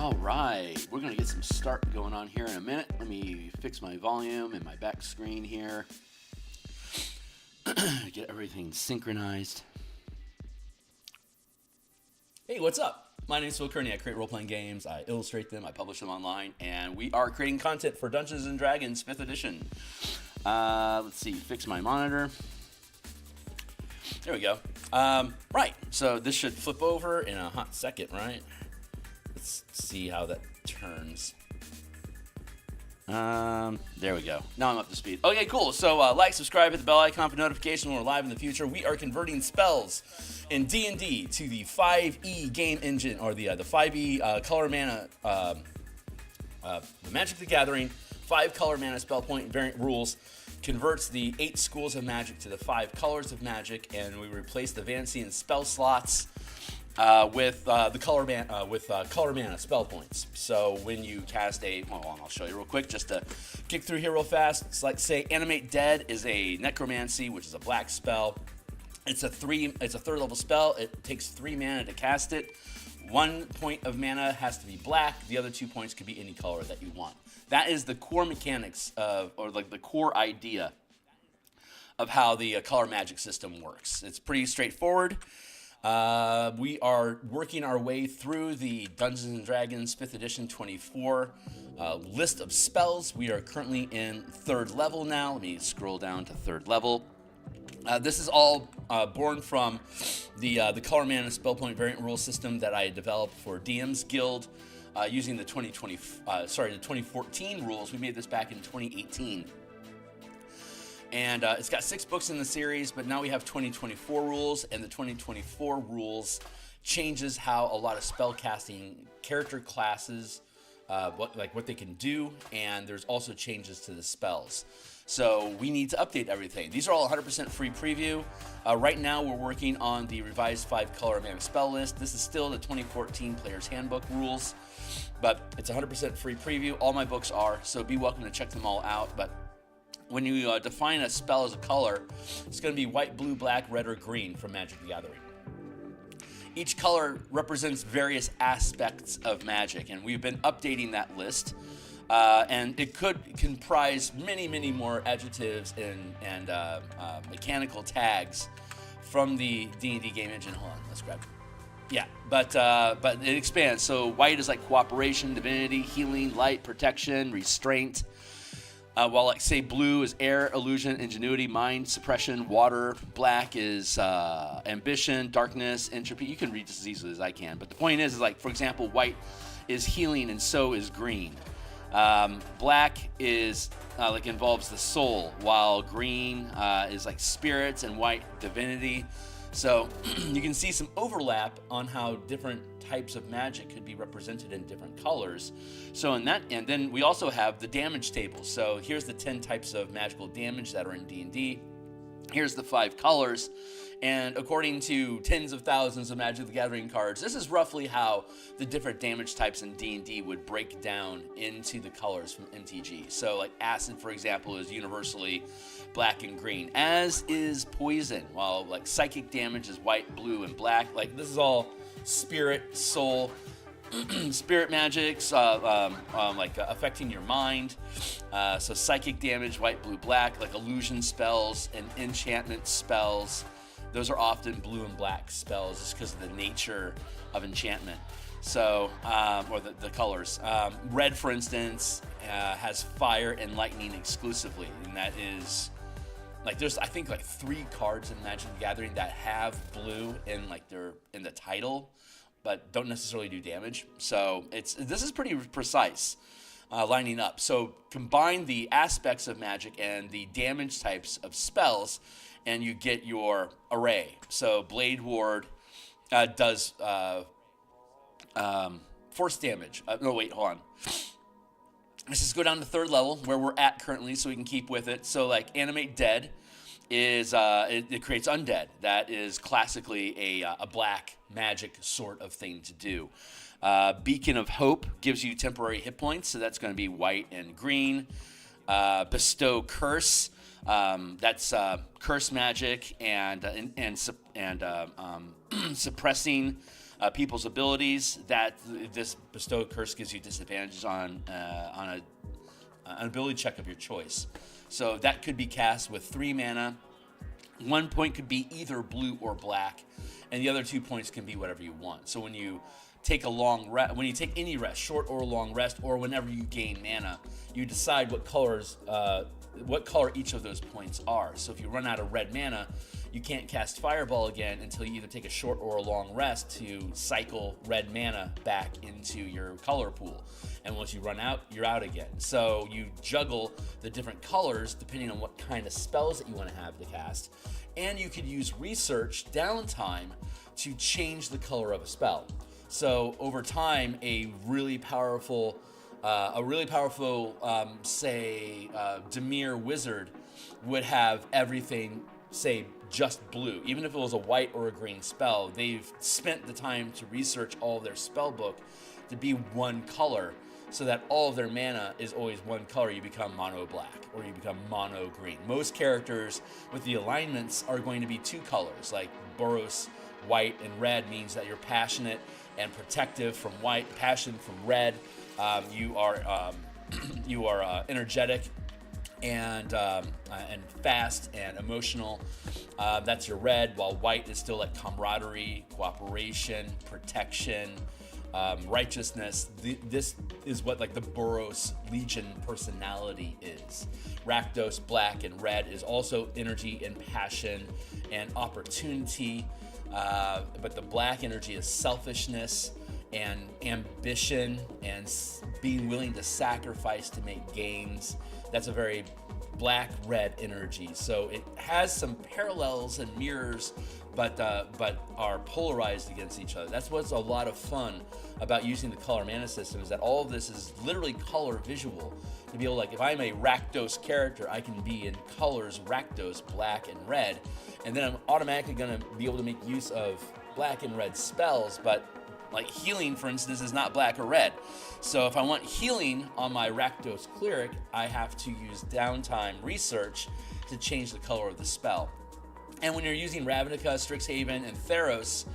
All right, we're going to get some start going on here in a minute. Let me fix my volume and my back screen here. Get everything synchronized. Hey, what's up? My name is Phil Kearney. I create role-playing games. I illustrate them. I publish them online. And we are creating content for Dungeons & Dragons 5th edition. Let's see, fix my monitor. There we go. Right, so this should flip over in a hot second, right? Let's see how that turns. There we go. Now I'm up to speed. Okay, cool. So like, subscribe, hit the bell icon for notification when we're live in the future. We are converting spells in D&D to the 5e game engine, or the 5e color mana, the Magic the Gathering 5 color mana spell point variant rules. Converts the 8 schools of magic to the 5 colors of magic, and we replace the Vancian spell slots with the color mana spell points. So when you cast I'll show you real quick just to kick through here real fast. It's like, say, Animate Dead is a necromancy, which is a black spell. It's a 3rd level spell. It takes 3 mana to cast it. 1 point of mana has to be black. The other 2 points could be any color that you want. That is the core mechanics the core idea of how the color magic system works. It's pretty straightforward. We are working our way through the Dungeons & Dragons 5th edition 24 list of spells. We are currently in 3rd level now. Let me scroll down to 3rd level. This is all born from the color mana spell point variant rule system that I developed for DMsGuild using the 2014 rules. We made this back in 2018. And it's got 6 books in the series, but now we have 2024 rules, and the 2024 rules changes how a lot of spellcasting character classes, what they can do, and there's also changes to the spells. So we need to update everything. These are all 100% free preview. Right now we're working on the revised 5 color mana spell list. This is still the 2014 Player's Handbook rules, but it's 100% free preview. All my books are, so be welcome to check them all out. But when you define a spell as a color, it's going to be white, blue, black, red, or green from Magic the Gathering. Each color represents various aspects of magic, and we've been updating that list. And it could comprise many, many more adjectives and mechanical tags from the D&D game engine. Hold on, let's grab it. Yeah, but it expands. So white is like cooperation, divinity, healing, light, protection, restraint. While, like, say, blue is air, illusion, ingenuity, mind, suppression. Water, black is ambition, darkness, entropy. You can read this as easily as I can. But the point is like, for example, white is healing, and so is green. Black is like involves the soul, while green is like spirits, and white divinity. So you can see some overlap on how different types of magic could be represented in different colors. So in that, and then we also have the damage table. So here's the 10 types of magical damage that are in D&D. Here's the 5 colors. And according to tens of thousands of Magic the Gathering cards, this is roughly how the different damage types in D&D would break down into the colors from MTG. So like acid, for example, is universally black and green, as is poison, while like psychic damage is white, blue, and black. Like this is all spirit, soul, spirit magics, like affecting your mind. So psychic damage, white, blue, black, like illusion spells and enchantment spells. Those are often blue and black spells just because of the nature of enchantment. So, or the colors. Red, for instance, has fire and lightning exclusively, and that is like there's I think like 3 cards in Magic the Gathering that have blue in like they're in the title, but don't necessarily do damage. So this is pretty precise. Lining up. So combine the aspects of magic and the damage types of spells, and you get your array. So Blade Ward does force damage. No, wait, hold on. Let's just go down to 3rd level, where we're at currently, so we can keep with it. So like Animate Dead is it creates undead. That is classically a black magic sort of thing to do. Beacon of Hope gives you temporary hit points, so that's going to be white and green. Bestow Curse, that's curse magic and suppressing people's abilities. That this Bestow Curse gives you disadvantages on an ability check of your choice. So that could be cast with 3 mana. 1 point could be either blue or black, and the other 2 points can be whatever you want. So when you take a long rest, when you take any rest, short or long rest, or whenever you gain mana, you decide what color each of those points are. So if you run out of red mana, you can't cast Fireball again until you either take a short or a long rest to cycle red mana back into your color pool. And once you run out, you're out again. So you juggle the different colors depending on what kind of spells that you want to have to cast. And you could use research downtime to change the color of a spell. So over time, a really powerful, say, Dimir Wizard would have everything, say, just blue. Even if it was a white or a green spell, they've spent the time to research all of their spell book to be one color, so that all of their mana is always one color. You become mono black or you become mono green. Most characters with the alignments are going to be 2 colors, like Boros, white and red means that you're passionate and protective from white, passion from red. You are energetic and fast and emotional. That's your red, while white is still like camaraderie, cooperation, protection, righteousness. This is what like the Boros Legion personality is. Rakdos, black and red, is also energy and passion and opportunity. But the black energy is selfishness and ambition and being willing to sacrifice to make gains. That's a very black-red energy. So it has some parallels and mirrors, but are polarized against each other. That's what's a lot of fun about using the Color Mana system, is that all of this is literally color visual. To be able, like, if I'm a Rakdos character, I can be in colors Rakdos, black and red, and then I'm automatically going to be able to make use of black and red spells, but like healing, for instance, is not black or red. So if I want healing on my Rakdos cleric, I have to use downtime research to change the color of the spell. And when you're using Ravnica, Strixhaven, and Theros,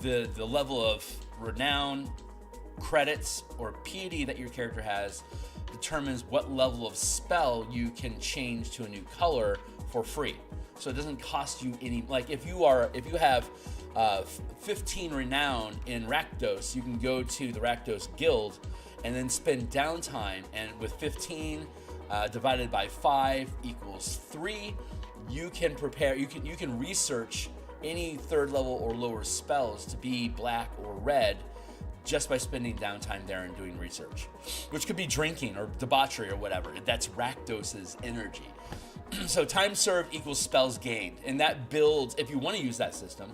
the level of renown, credits, or piety that your character has determines what level of spell you can change to a new color for free. So it doesn't cost you any, like if you have 15 renown in Rakdos, you can go to the Rakdos Guild and then spend downtime, and with 15 divided by 5 equals 3. You can prepare, you can research any 3rd level or lower spells to be black or red just by spending downtime there and doing research, which could be drinking or debauchery or whatever. That's Rakdos's energy. So time served equals spells gained, and that builds, if you want to use that system,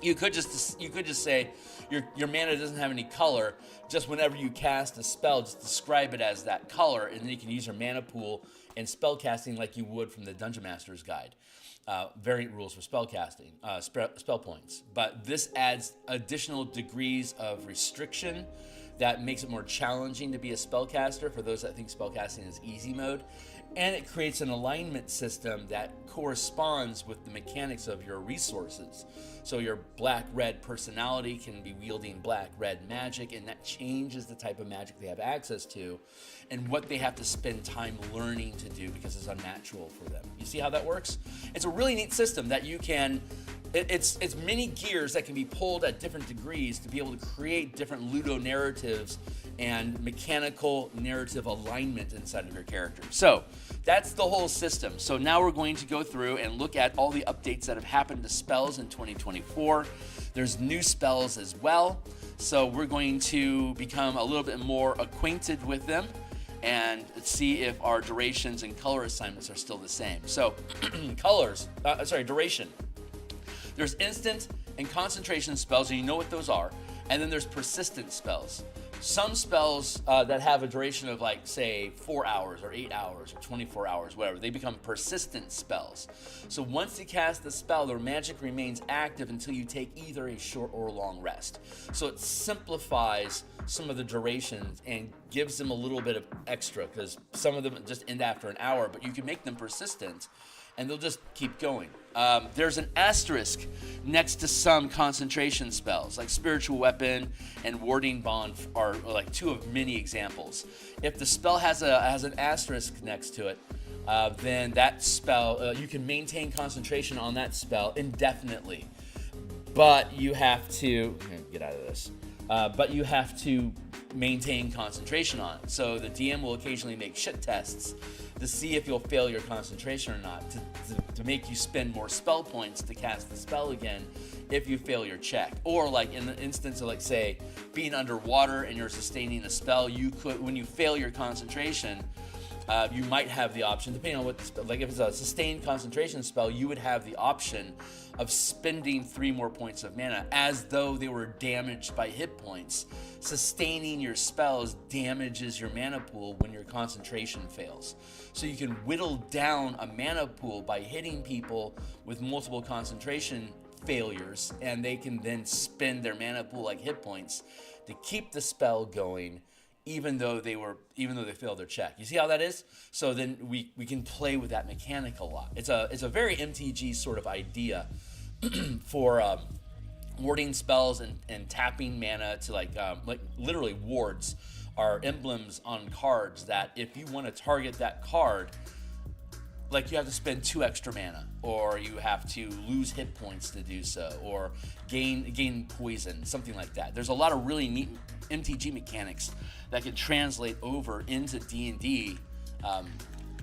you could just say your mana doesn't have any color. Just whenever you cast a spell, just describe it as that color, and then you can use your mana pool and spell casting like you would from the Dungeon Master's Guide. Variant rules for spell casting, spell points. But this adds additional degrees of restriction that makes it more challenging to be a spellcaster for those that think spellcasting is easy mode. And it creates an alignment system that corresponds with the mechanics of your resources. So your black-red personality can be wielding black-red magic, and that changes the type of magic they have access to and what they have to spend time learning to do because it's unnatural for them. You see how that works? It's a really neat system that you can... It's many gears that can be pulled at different degrees to be able to create different ludo-narratives and mechanical narrative alignment inside of your character. So that's the whole system. So now we're going to go through and look at all the updates that have happened to spells in 2024. There's new spells as well. So we're going to become a little bit more acquainted with them and see if our durations and color assignments are still the same. So duration. There's instant and concentration spells, and you know what those are. And then there's persistent spells. Some spells that have a duration of, like, say, 4 hours or 8 hours or 24 hours, whatever, they become persistent spells. So once you cast the spell, their magic remains active until you take either a short or long rest. So it simplifies some of the durations and gives them a little bit of extra, because some of them just end after an hour, but you can make them persistent and they'll just keep going. There's an asterisk next to some concentration spells, like Spiritual Weapon and Warding Bond are like two of many examples. If the spell has an asterisk next to it, then that spell, you can maintain concentration on that spell indefinitely. But you have to, get out of this, but you have to maintain concentration on it. So the DM will occasionally make shit tests to see if you'll fail your concentration or not, to make you spend more spell points to cast the spell again if you fail your check. Or like in the instance of, like, say, being underwater and you're sustaining a spell, you could, when you fail your concentration, you might have the option, depending on what the spell, like if it's a sustained concentration spell, you would have the option of spending 3 more points of mana as though they were damaged by hit points. Sustaining your spells damages your mana pool when your concentration fails. So you can whittle down a mana pool by hitting people with multiple concentration failures, and they can then spend their mana pool like hit points to keep the spell going, even though they failed their check. You see how that is? So then we can play with that mechanic a lot. It's a very MTG sort of idea for warding spells and tapping mana to like literally wards are emblems on cards that if you want to target that card, like you have to spend 2 extra mana, or you have to lose hit points to do so, or gain poison, something like that. There's a lot of really neat MTG mechanics that can translate over into D&D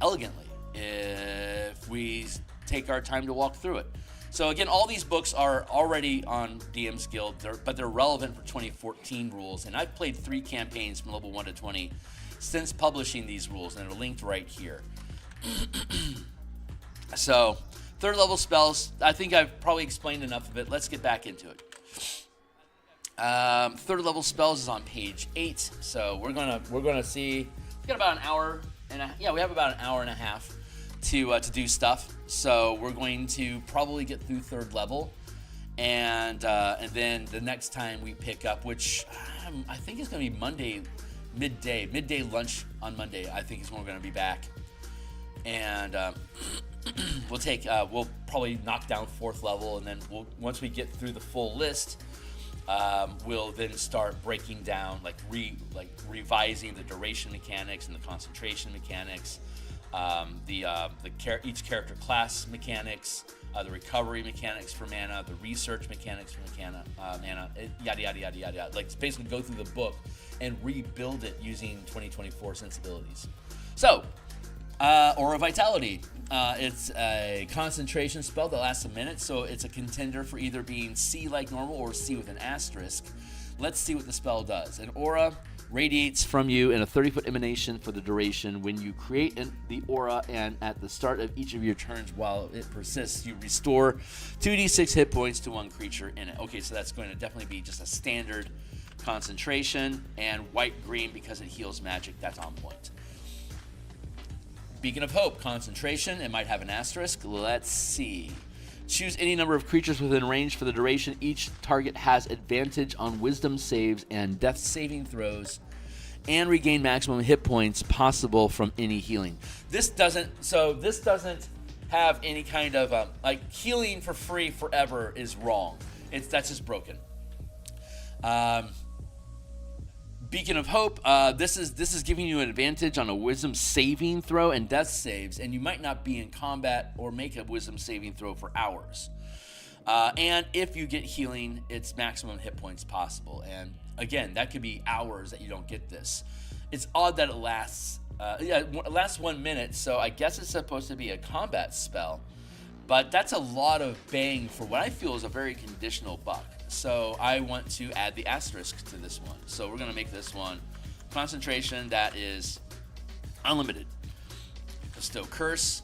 elegantly if we take our time to walk through it. So again, all these books are already on DMsGuild, but they're relevant for 2014 rules, and I've played 3 campaigns from level 1 to 20 since publishing these rules, and they're linked right here. So, 3rd level spells, I think I've probably explained enough of it. Let's get back into it. 3rd level spells is on page 8. So we're gonna see. We've got about an hour we have about an hour and a half to do stuff. So we're going to probably get through 3rd level, and then the next time we pick up, which I think is gonna be Monday midday lunch on Monday. I think is when we're gonna be back, and we'll probably knock down 4th level, and then once we get through the full list, we'll then start breaking down, revising the duration mechanics and the concentration mechanics, each character class mechanics, the recovery mechanics for mana, the research mechanics for mana, yada yada yada yada. Like basically go through the book and rebuild it using 2024 sensibilities. So Aura Vitality. It's a concentration spell that lasts a minute, so it's a contender for either being C like normal or C with an asterisk. Let's see what the spell does. An aura radiates from you in a 30-foot emanation for the duration. When you create the aura, and at the start of each of your turns while it persists, you restore 2d6 hit points to one creature in it. Okay, so that's going to definitely be just a standard concentration, and white-green because it heals magic. That's on point. Beacon of Hope, concentration. It might have an asterisk. Let's see. Choose any number of creatures within range for the duration. Each target has advantage on wisdom saves and death saving throws, and regain maximum hit points possible from any healing. This doesn't have any kind of like healing for free forever is wrong. That's just broken. Beacon of Hope, this is giving you an advantage on a wisdom saving throw and death saves, and you might not be in combat or make a wisdom saving throw for hours. And if you get healing, it's maximum hit points possible. And again, that could be hours that you don't get this. It's odd that it lasts. It lasts 1 minute, so I guess it's supposed to be a combat spell. But that's a lot of bang for what I feel is a very conditional buck. So I want to add the asterisk to this one. So we're going to make this one concentration that is unlimited. Bestow Curse.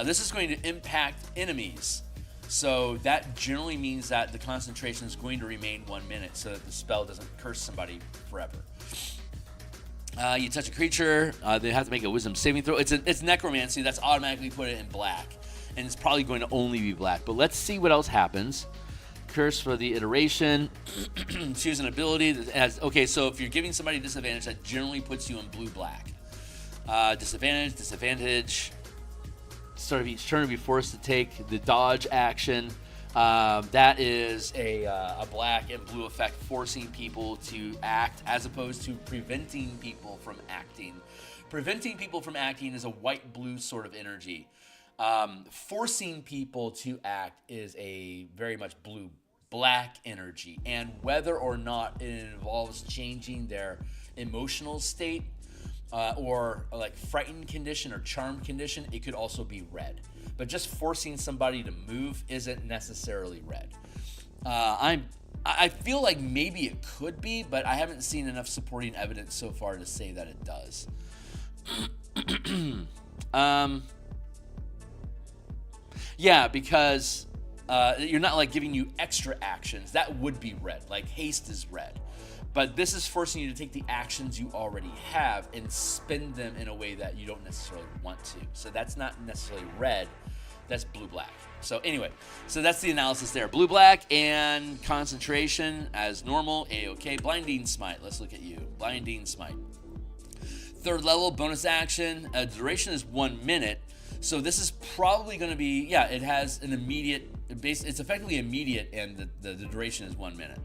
This is going to impact enemies. So that generally means that the concentration is going to remain 1 minute so that the spell doesn't curse somebody forever. You touch a creature, they have to make a wisdom saving throw. It's necromancy. That's automatically put it in black. And it's probably going to only be black. But let's see what else happens. Curse for the iteration. Choose an ability that has... Okay, so if you're giving somebody disadvantage, that generally puts you in blue-black. Disadvantage. Start of each turn, will be forced to take the dodge action. That is a black and blue effect, forcing people to act as opposed to preventing people from acting. Preventing people from acting is a white-blue sort of energy. Forcing people to act is a very much blue-black energy, and whether or not it involves changing their emotional state or like frightened condition or charmed condition, it could also be red. But just forcing somebody to move isn't necessarily red. I feel like maybe it could be, but I haven't seen enough supporting evidence so far to say that it does. Yeah, because you're not like giving you extra actions. That would be red. Like haste is red. But this is forcing you to take the actions you already have and spend them in a way that you don't necessarily want to. So that's not necessarily red. That's blue-black. So anyway, so that's the analysis there. Blue-black and concentration as normal. A-OK. Blinding Smite. Let's look at you. Blinding Smite. Third level, bonus action. Duration is 1 minute. So this is probably going to be, yeah, it has an immediate, it's effectively immediate, and the duration is 1 minute.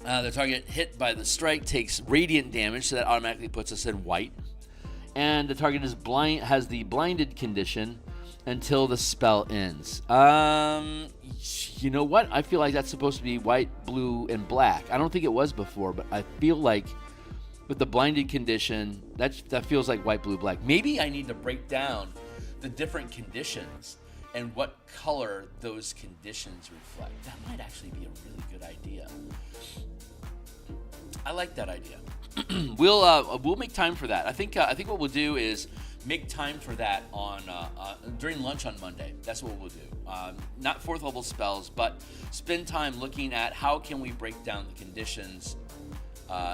The target hit by the strike takes radiant damage, so that automatically puts us in white. And the target is has the blinded condition until the spell ends. You know what? I feel like that's supposed to be white, blue, and black. I don't think it was before, but I feel like with the blinded condition, that feels like white, blue, black. Maybe I need to break down the different conditions and what color those conditions reflect. That might actually be a really good idea. I like that idea. We'll make time for that. I think what we'll do is make time for that on during lunch on Monday. That's what we'll do. Not fourth level spells, but spend time looking at how can we break down the conditions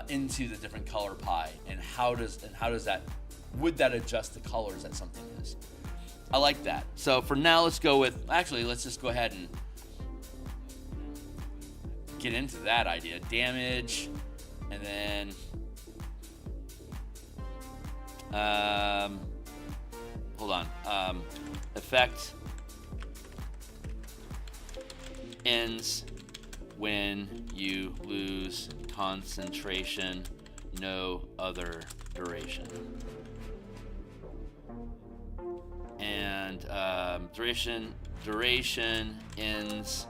into the different color pie, and how does that, would that adjust the colors that something is? I like that. So for now, let's just go ahead and get into that idea. Damage, and then hold on. Effect ends when you lose concentration, no other duration. And duration ends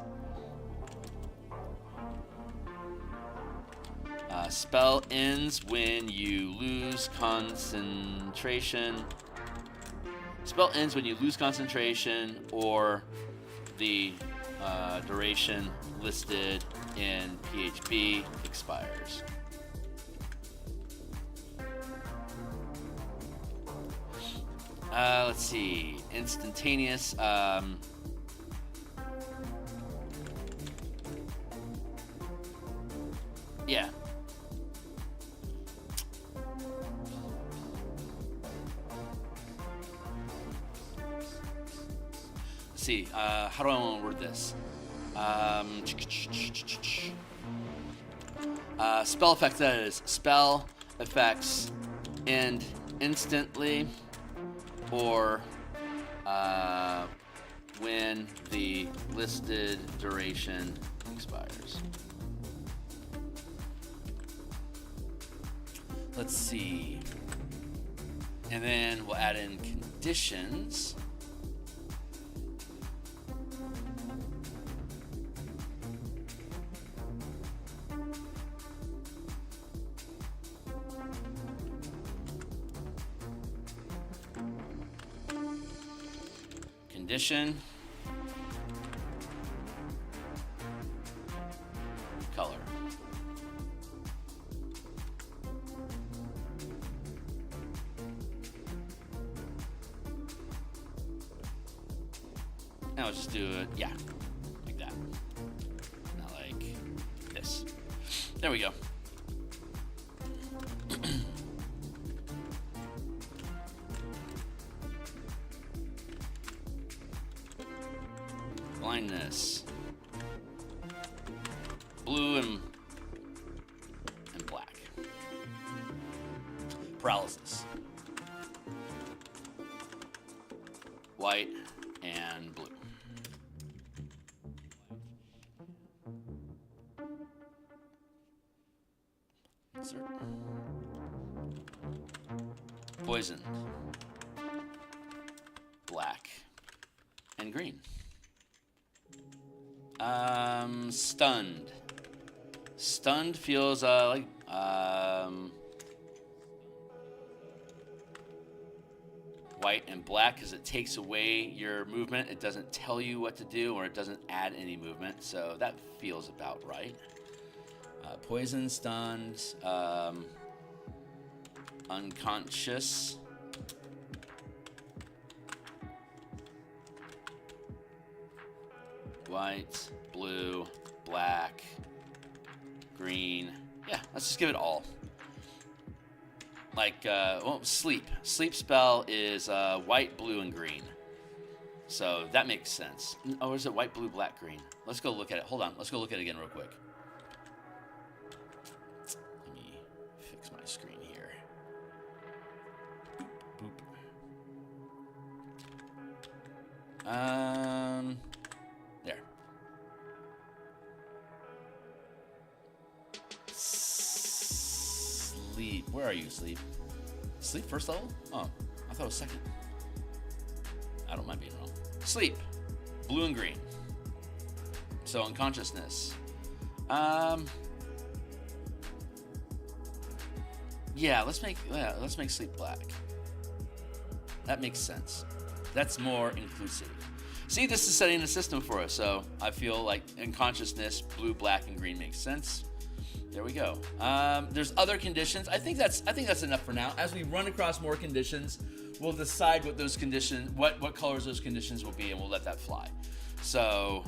Spell ends when you lose concentration. Spell ends when you lose concentration or the duration listed in PHB expires. Let's see. Instantaneous. Yeah. Let's see. How do I want to word this? Spell effects, that is. Spell effects end instantly or when the listed duration expires. Let's see. And then we'll add in conditions. Condition. Color. Now let's just do it, yeah, like that. Not like this. There we go. Blindness. Blue and black. Paralysis. White and blue. Insert. Poisoned. Black and green. Stunned. Stunned feels like white and black because it takes away your movement. It doesn't tell you what to do, or it doesn't add any movement. So that feels about right. Poison, stunned, unconscious. White, blue, black, green. Yeah, let's just give it all. Like, well, sleep. Sleep spell is white, blue, and green. So that makes sense. Oh, is it white, blue, black, green? Let's go look at it. Hold on. Let's go look at it again real quick. Let me fix my screen here. Boop, boop. There. Sleep. Where are you, Sleep? Sleep first level? Oh, I thought it was second. I don't mind being wrong. Sleep. Blue and green. So unconsciousness. Yeah, let's make sleep black. That makes sense. That's more inclusive. See, this is setting the system for us, so I feel like in consciousness, blue, black, and green makes sense. There we go. There's other conditions. I think that's enough for now. As we run across more conditions, we'll decide what those conditions, what colors those conditions will be, and we'll let that fly. So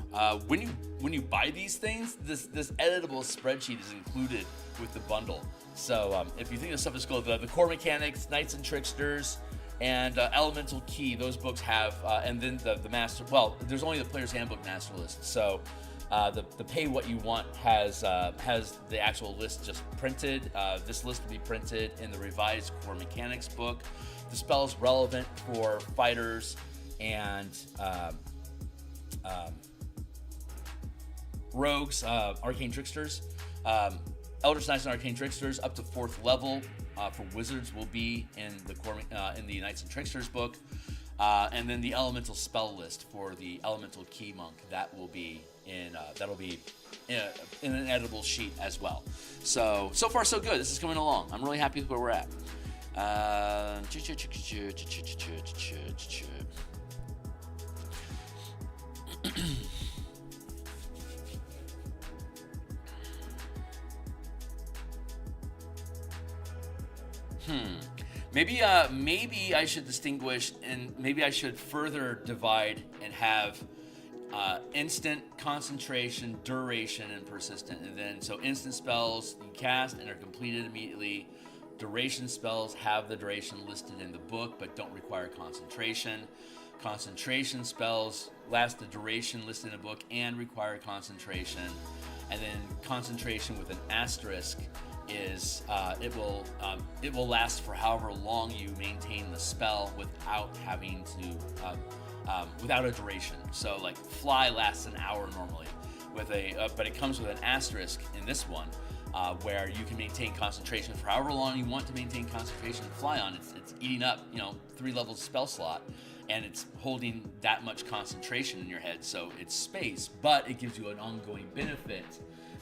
when you buy these things, this editable spreadsheet is included with the bundle. So if you think this stuff is cool, the core mechanics, Knights and Tricksters, and Elemental Key, those books have, and then the master. Well, there's only the Player's Handbook master list. So the pay what you want has the actual list just printed. This list will be printed in the revised core mechanics book. The spell is relevant for fighters and rogues, arcane tricksters. Eldritch Knights and Arcane Tricksters up to 4th level for wizards will be in the core, in the Knights and Tricksters book, and then the elemental spell list for the Elemental Key Monk, that will be that'll be in an editable sheet as well. So far so good. This is coming along. I'm really happy with where we're at. Maybe I should distinguish, and maybe I should further divide and have instant, concentration, duration, and persistent. And then, so instant spells you cast and are completed immediately. Duration spells have the duration listed in the book but don't require concentration. Concentration spells last the duration listed in the book and require concentration. And then concentration with an asterisk is it will last for however long you maintain the spell without having to without a duration. So like fly lasts an hour normally with but it comes with an asterisk in this one where you can maintain concentration for however long you want to maintain concentration and fly on. It's eating up 3 levels of spell slot, and it's holding that much concentration in your head, so it's space, but it gives you an ongoing benefit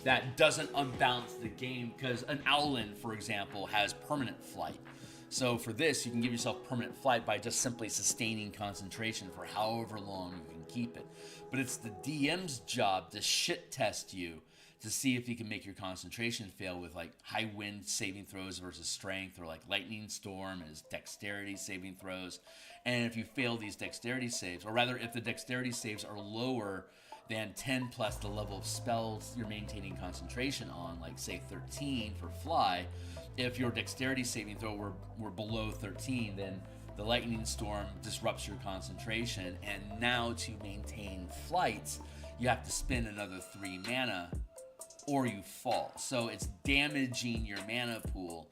that doesn't unbalance the game, because an Owlin, for example, has permanent flight. So for this, you can give yourself permanent flight by just simply sustaining concentration for however long you can keep it. But it's the DM's job to shit test you to see if you can make your concentration fail with like high wind saving throws versus strength, or like lightning storm as dexterity saving throws. And if you fail these dexterity saves, or rather if the dexterity saves are lower than 10 plus the level of spells you're maintaining concentration on, like say 13 for fly, if your dexterity saving throw were below 13, then the lightning storm disrupts your concentration, and now to maintain flight, you have to spend another 3 mana or you fall. So it's damaging your mana pool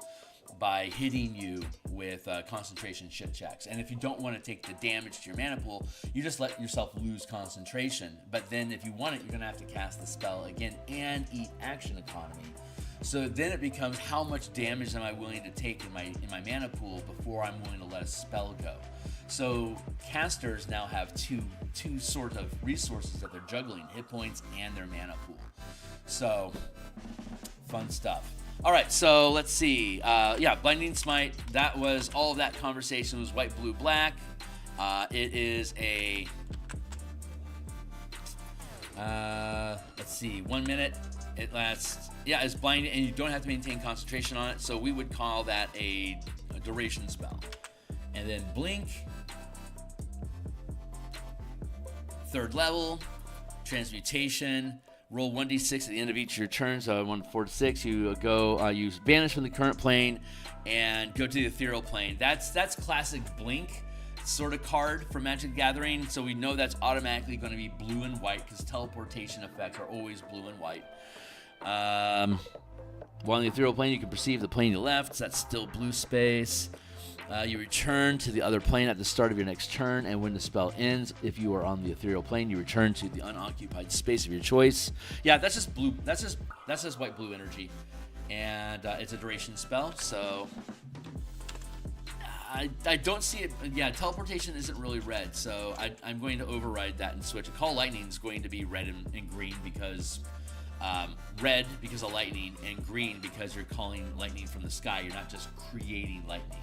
by hitting you with concentration shit checks. And if you don't want to take the damage to your mana pool, you just let yourself lose concentration. But then if you want it, you're going to have to cast the spell again and eat action economy. So then it becomes, how much damage am I willing to take in my mana pool before I'm willing to let a spell go? So casters now have two sort of resources that they're juggling: hit points and their mana pool. So fun stuff. All right, so let's see. Blinding Smite. That was all of that conversation was white, blue, black. It is a let's see, 1 minute. It lasts. Yeah, it's blinding, and you don't have to maintain concentration on it. So we would call that a duration spell. And then Blink, 3rd level, Transmutation. Roll 1d6 at the end of each of your turns. 1, 4, 6. You you vanish from the current plane and go to the ethereal plane. That's classic Blink sort of card for Magic the Gathering. So we know that's automatically going to be blue and white, because teleportation effects are always blue and white. While on the ethereal plane, you can perceive the plane you left. So that's still blue space. You return to the other plane at the start of your next turn, and when the spell ends, if you are on the ethereal plane, you return to the unoccupied space of your choice. Yeah, that's just blue. That's just white blue energy, and it's a duration spell. So I don't see it. Yeah, teleportation isn't really red, so I'm going to override that and switch it. Call Lightning is going to be red and green, because red because of lightning, and green because you're calling lightning from the sky. You're not just creating lightning.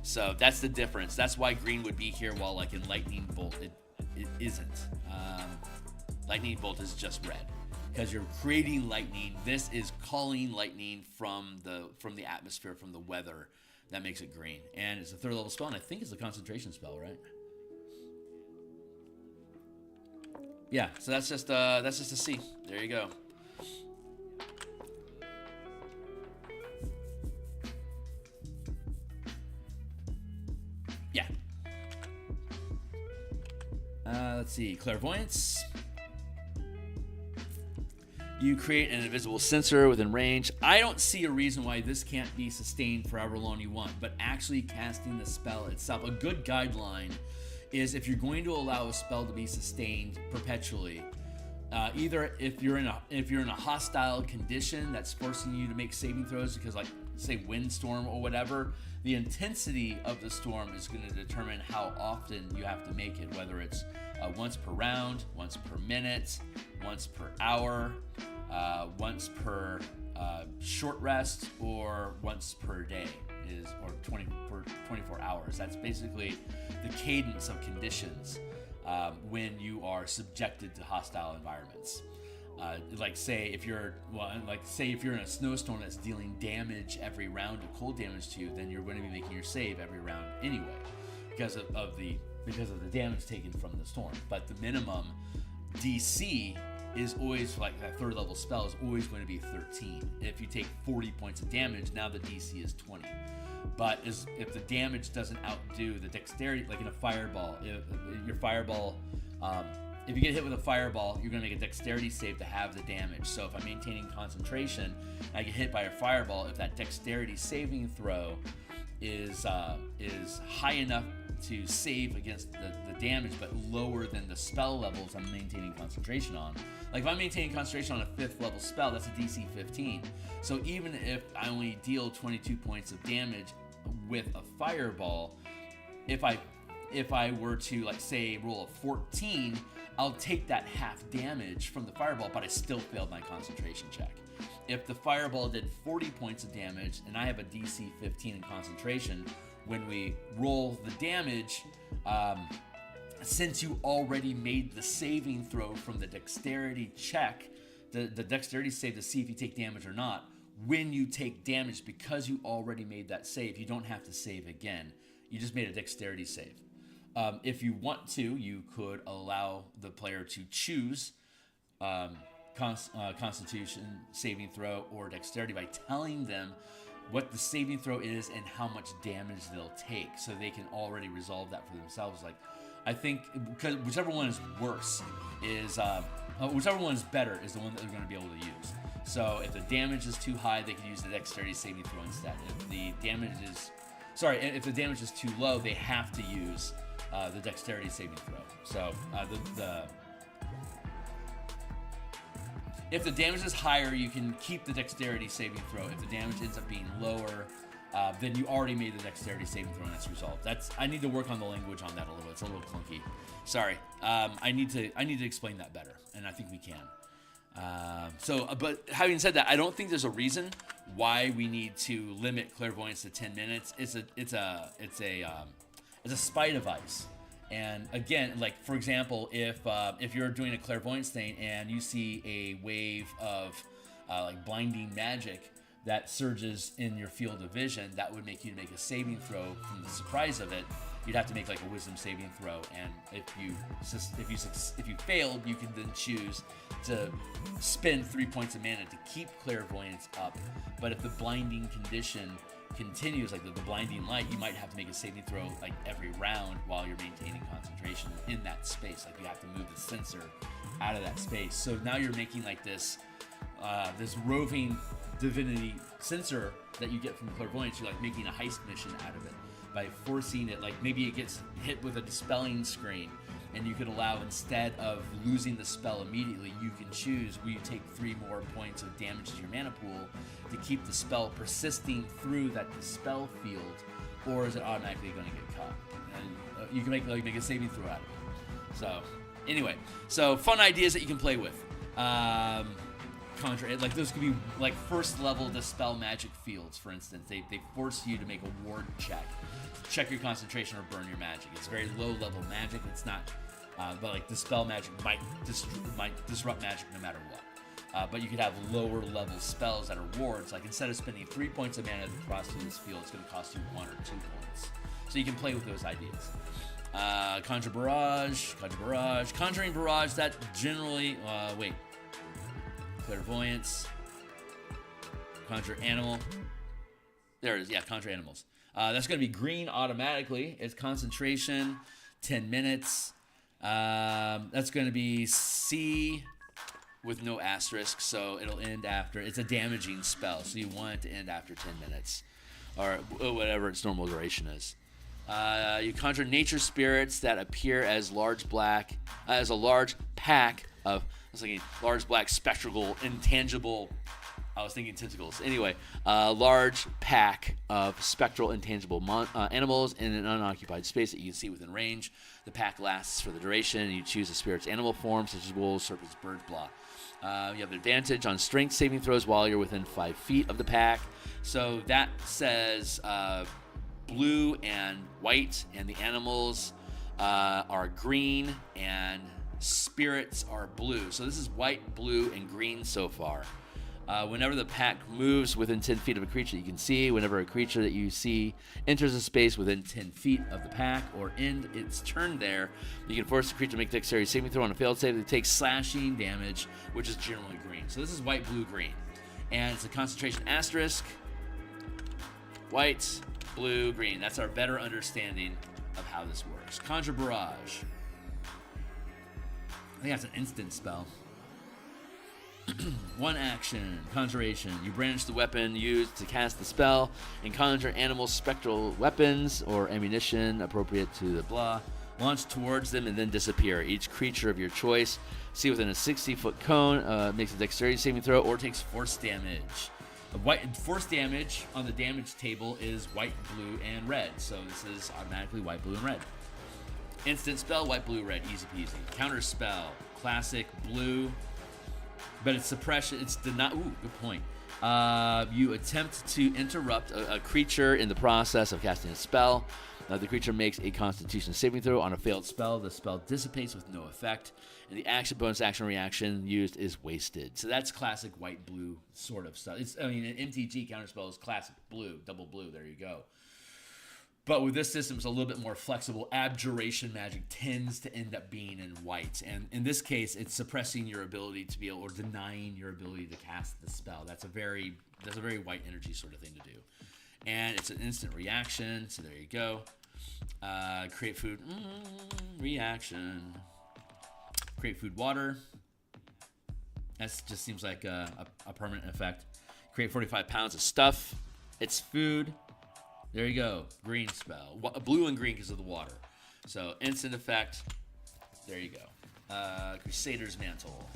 So that's the difference. That's why green would be here, while like in Lightning Bolt it isn't. Lightning Bolt is just red because you're creating lightning. This is calling lightning from the atmosphere, from the weather. That makes it green, and it's a 3rd level spell, and I think it's a concentration spell, right? Yeah. So that's just a C. There you go. Yeah. Let's see. Clairvoyance. You create an invisible sensor within range. I don't see a reason why this can't be sustained for however long you want, but actually casting the spell itself, a good guideline is, if you're going to allow a spell to be sustained perpetually, either if you're in a hostile condition that's forcing you to make saving throws, because like say windstorm or whatever, The intensity of the storm is going to determine how often you have to make it, whether it's once per round, once per minute, once per hour, once per short rest, or once per day, or 24 hours. That's basically the cadence of conditions when you are subjected to hostile environments. Say if you're in a snowstorm that's dealing damage every round of cold damage to you, then you're going to be making your save every round anyway, because of the damage taken from the storm. But the minimum DC is always, like that third level spell, is always going to be 13. If you take 40 points of damage, now the DC is 20. But if the damage doesn't outdo the dexterity, like in a fireball, your fireball. If you get hit with a fireball, you're going to make a dexterity save to have the damage. So if I'm maintaining concentration and I get hit by a fireball, if that dexterity saving throw is high enough to save against the damage, but lower than the spell levels I'm maintaining concentration on. Like if I'm maintaining concentration on a 5th level spell, that's a DC 15. So even if I only deal 22 points of damage with a fireball, if I were to, like, say, roll a 14, I'll take that half damage from the fireball, but I still failed my concentration check. If the fireball did 40 points of damage and I have a DC 15 in concentration, when we roll the damage, since you already made the saving throw from the dexterity check, the dexterity save to see if you take damage or not, when you take damage, because you already made that save, you don't have to save again. You just made a dexterity save. If you want to, you could allow the player to choose Constitution saving throw or dexterity by telling them what the saving throw is and how much damage they'll take, so they can already resolve that for themselves. Like, I think because whichever one is worse is whichever one is better is the one that they're going to be able to use. So if the damage is too high, they can use the dexterity saving throw instead. If the damage is too low, they have to use the dexterity saving throw. So if the damage is higher, you can keep the dexterity saving throw. If the damage ends up being lower, then you already made the dexterity saving throw and that's resolved. I need to work on the language on that a little bit. It's a little clunky. Sorry. I need to explain that better, and I think we can. But having said that, I don't think there's a reason why we need to limit clairvoyance to 10 minutes. It's a spite of ice. And again, like for example, if you're doing a clairvoyance thing and you see a wave of like blinding magic that surges in your field of vision, that would make you make a saving throw from the surprise of it. You'd have to make like a wisdom saving throw, and if you failed, you can then choose to spend 3 points of mana to keep clairvoyance up. But if the blinding condition continues, like the blinding light, you might have to make a saving throw like every round while you're maintaining concentration in that space. Like you have to move the sensor out of that space. So now you're making like this roving divinity sensor that you get from clairvoyance. You're like making a heist mission out of it by forcing it. Like maybe it gets hit with a dispelling screen, and you could allow, instead of losing the spell immediately, you can choose, will you take 3 more points of damage to your mana pool to keep the spell persisting through that dispel field, or is it automatically going to get caught? And you can make a saving throw out of it. So anyway, so fun ideas that you can play with. Like those could be like first level dispel magic fields, for instance. They force you to make a ward check your concentration or burn your magic. It's very low level magic. It's not, but like dispel magic might disrupt magic no matter what. But you could have lower level spells that are wards. Like instead of spending 3 points of mana to cross through this field, it's going to cost you 1 or 2 points. So you can play with those ideas. Conjure Barrage, Conjuring Barrage. That generally, Clairvoyance, Conjure Animal. There it is. Yeah, Conjure Animals. That's going to be green automatically. It's concentration, 10 minutes. That's going to be C with no asterisk, so it'll end after. It's a damaging spell, so you want it to end after 10 minutes, or whatever its normal duration is. You conjure nature spirits that appear as a large pack of, large black spectral intangible I was thinking tentacles. Anyway, large pack of spectral intangible animals in an unoccupied space that you can see within range. The pack lasts for the duration, and you choose a spirit's animal form, such as wolves, serpents, birds, blah. You have an advantage on strength saving throws while you're within 5 feet of the pack. So that says blue and white, and the animals are green, and spirits are blue. So this is white, blue, and green so far. Whenever the pack moves within 10 feet of a creature you can see, whenever a creature that you see enters a space within 10 feet of the pack or end its turn there, you can force the creature to make dexterity saving throw on a failed save that takes slashing damage, which is generally green. So this is white, blue, green. And it's a concentration asterisk. White, blue, green. That's our better understanding of how this works. Conjure Barrage. I think that's an instant spell. 1 action, Conjuration. You brandish the weapon used to cast the spell and conjure animal spectral weapons or ammunition appropriate to the blah. Launch towards them and then disappear. Each creature of your choice, see within a 60-foot cone, makes a dexterity saving throw or takes force damage. Force damage on the damage table is white, blue, and red. So this is automatically white, blue, and red. Instant spell, white, blue, red, easy peasy. Counter spell, classic, blue. But it's suppression. It's deny. Ooh, good point. You attempt to interrupt a creature in the process of casting a spell. The creature makes a Constitution saving throw on a failed spell. The spell dissipates with no effect, and the action, bonus action, reaction used is wasted. So that's classic white blue sort of stuff. An MTG counterspell is classic blue, double blue. There you go. But with this system, it's a little bit more flexible. Abjuration magic tends to end up being in white. And in this case, it's suppressing your ability to be able, or denying your ability to cast the spell. That's a very white energy sort of thing to do. And it's an instant reaction, so there you go. Create food, reaction. Create food water. That just seems like a permanent effect. Create 45 pounds of stuff. It's food. There you go. Green spell. Blue and green because of the water. So instant effect. There you go. Crusader's Mantle.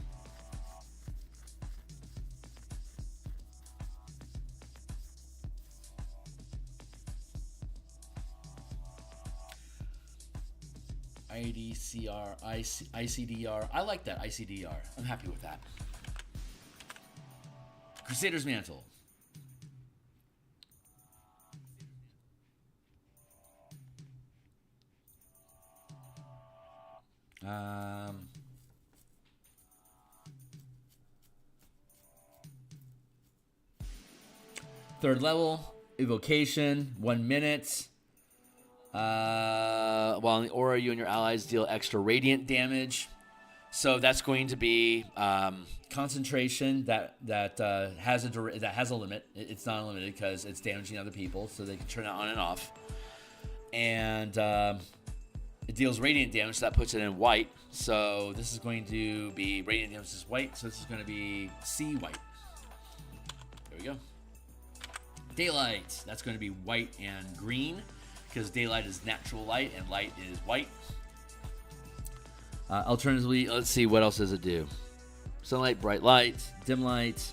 ICDR. I like that, ICDR. I'm happy with that. Crusader's Mantle. Third level, evocation, 1 minute. While in the aura, you and your allies deal extra radiant damage. So that's going to be concentration that has a limit. It's not unlimited because it's damaging other people, so they can turn it on and off. And it deals radiant damage, so that puts it in white. So this is going to be radiant damage is white, so this is going to be C white. There we go. Daylight, that's going to be white and green because daylight is natural light and light is white. Alternatively, let's see, what else does it do? Sunlight, bright light, dim light,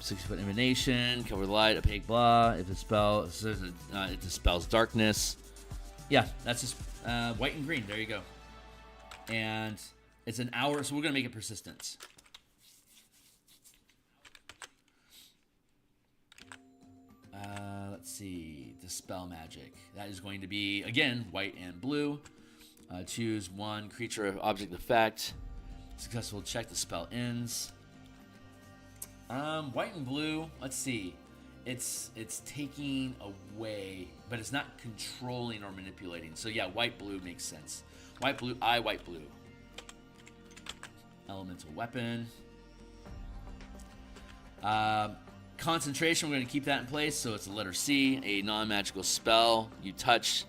60-foot emanation, cover the light, opaque blah. If the spell, it dispels darkness. Yeah, that's just white and green. There you go. And it's an hour, so we're going to make it persistence. Let's see. Dispel magic. That is going to be, again, white and blue. Choose one creature of object effect. Successful check. The spell ends. White and blue. Let's see. It's taking away, but it's not controlling or manipulating. So yeah, white blue makes sense. White blue. White blue. Elemental weapon. Concentration, we're going to keep that in place, so it's the letter C. A non-magical spell you touch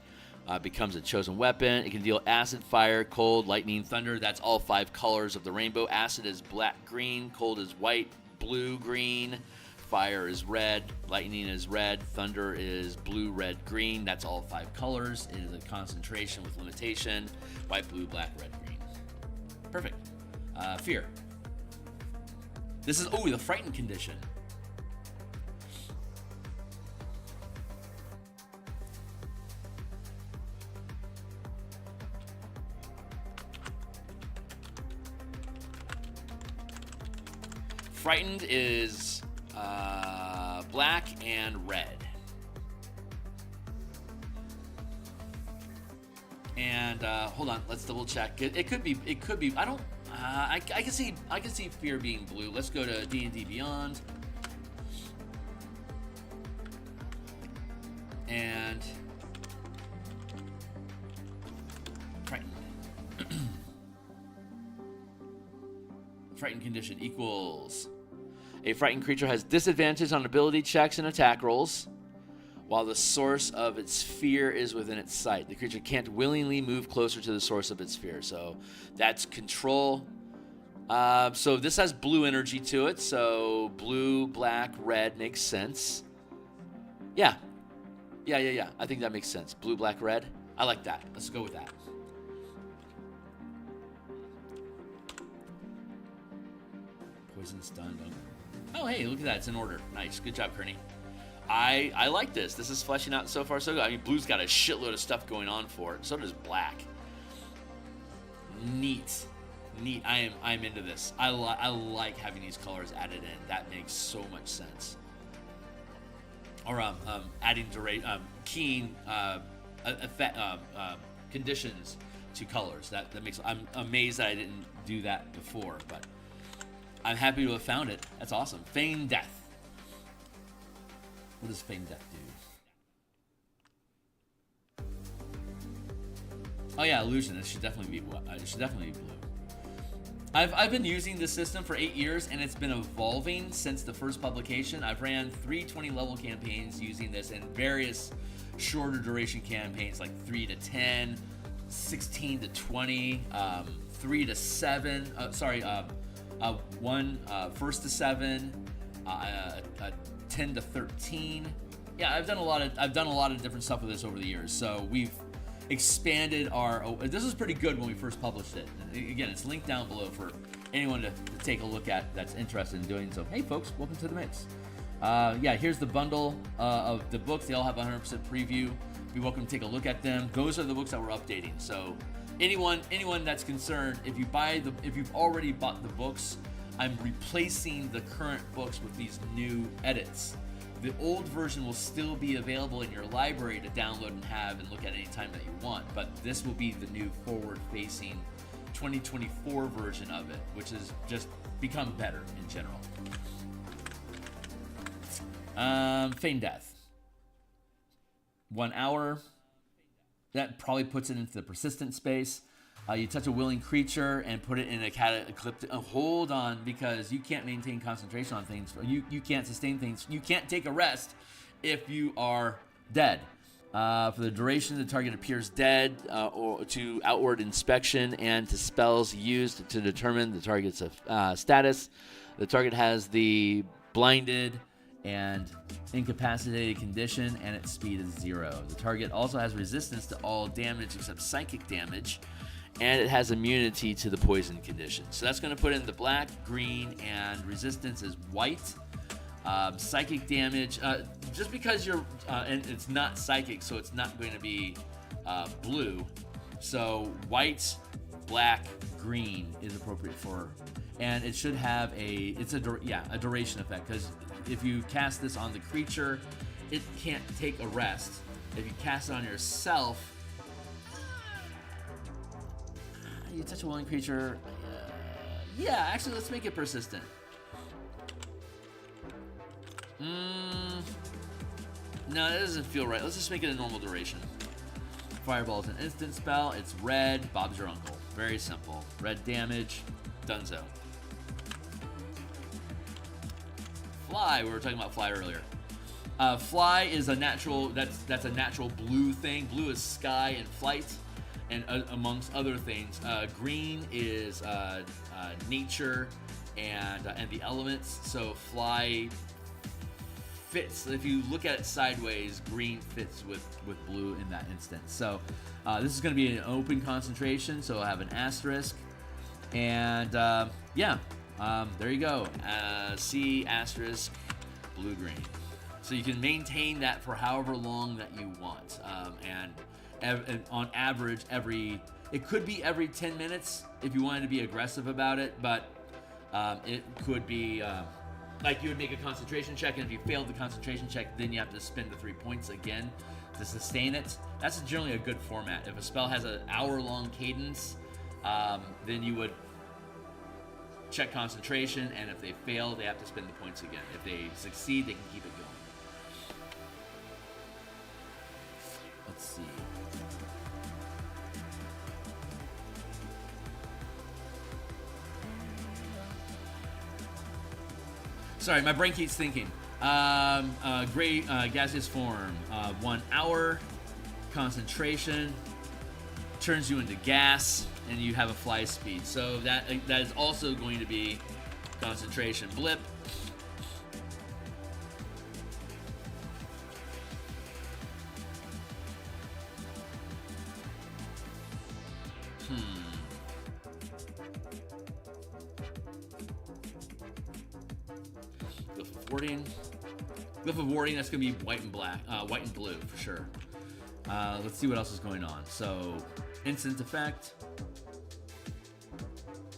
becomes a chosen weapon. It can deal acid, fire, cold, lightning, thunder. That's all 5 colors of the rainbow. Acid is black, green. Cold is white, blue, green. Fire is red. Lightning is red. Thunder is blue, red, green. That's all 5 colors. It is a concentration with limitation. White, blue, black, red, green. Perfect. Fear. This is, oh, the Frightened condition. Frightened is black and red. And hold on, let's double check. It could be. I don't. I can see fear being blue. Let's go to D&D Beyond. And frightened. Frightened condition equals a frightened creature has disadvantage on ability checks and attack rolls while the source of its fear is within its sight. The creature can't willingly move closer to the source of its fear. So that's control. So this has blue energy to it. So blue, black, red makes sense. Yeah. I think that makes sense. Blue, black, red. I like that. Let's go with that. Poison, stunned. Oh, hey, look at that. It's in order. Nice. Good job, Kearney. I like this. This is fleshing out so far so good. I mean, blue's got a shitload of stuff going on for it. So does black. Neat. I'm into this. I like having these colors added in. That makes so much sense. Or adding keying effect, conditions to colors. That makes. I'm amazed that I didn't do that before, but I'm happy to have found it. That's awesome. Feign Death. What does Feign Death do? Oh yeah, illusion. It should definitely be blue. I've been using this system for 8 years, and it's been evolving since the first publication. I've ran 3 20-level campaigns using this, and various shorter duration campaigns like 3 to 10, 16 to 20, 3 to 7. One first to 7, 10 to 13. Yeah, I've done a lot of different stuff with this over the years. So we've expanded this was pretty good when we first published it. And again, it's linked down below for anyone to take a look at that's interested in doing so. Hey folks, welcome to the mix. Here's the bundle of the books. They all have 100% preview. Be welcome to take a look at them. Those are the books that we're updating. So anyone that's concerned, if you've already bought the books, I'm replacing the current books with these new edits. The old version will still be available in your library to download and have and look at any time that you want, but this will be the new forward-facing 2024 version of it, which has just become better in general. Feign Death. 1 hour. That probably puts it into the persistent space. You touch a willing creature and put it in a cataclysmic. Hold on, because you can't maintain concentration on things. You can't sustain things. You can't take a rest if you are dead. For the duration, the target appears dead, or to outward inspection and to spells used to determine the target's status. The target has the blinded and incapacitated condition, and its speed is 0. The target also has resistance to all damage except psychic damage, and it has immunity to the poison condition. So that's going to put in the black, green, and resistance is white. Psychic damage, just because you're, and it's not psychic, so it's not going to be blue. So white, black, green is appropriate for, and it should have a duration effect, because if you cast this on the creature, it can't take a rest. If you cast it on yourself, you touch a willing creature. Actually, let's make it persistent. No, that doesn't feel right. Let's just make it a normal duration. Fireball is an instant spell. It's red. Bob's your uncle. Very simple. Red damage. Dunzo. Fly. We were talking about fly earlier. Fly is a natural. That's a natural blue thing. Blue is sky and flight, and amongst other things. Green is nature and the elements. So fly fits. If you look at it sideways, green fits with blue in that instance. So this is going to be an open concentration, so I'll have an asterisk. And There you go. C asterisk blue-green. So you can maintain that for however long that you want. And on average, it could be every 10 minutes if you wanted to be aggressive about it, but it could be like you would make a concentration check, and if you failed the concentration check, then you have to spend the 3 points again to sustain it. That's generally a good format. If a spell has an hour-long cadence, then you would check concentration, and if they fail, they have to spend the points again. If they succeed, they can keep it going. Let's see. Sorry, my brain keeps thinking. Gray gaseous form, 1 hour concentration turns you into gas, and you have a fly speed. So that is also going to be concentration blip. Glyph of Warding. Glyph of Warding, that's going to be white and black, white and blue for sure. Let's see what else is going on. So, instant effect.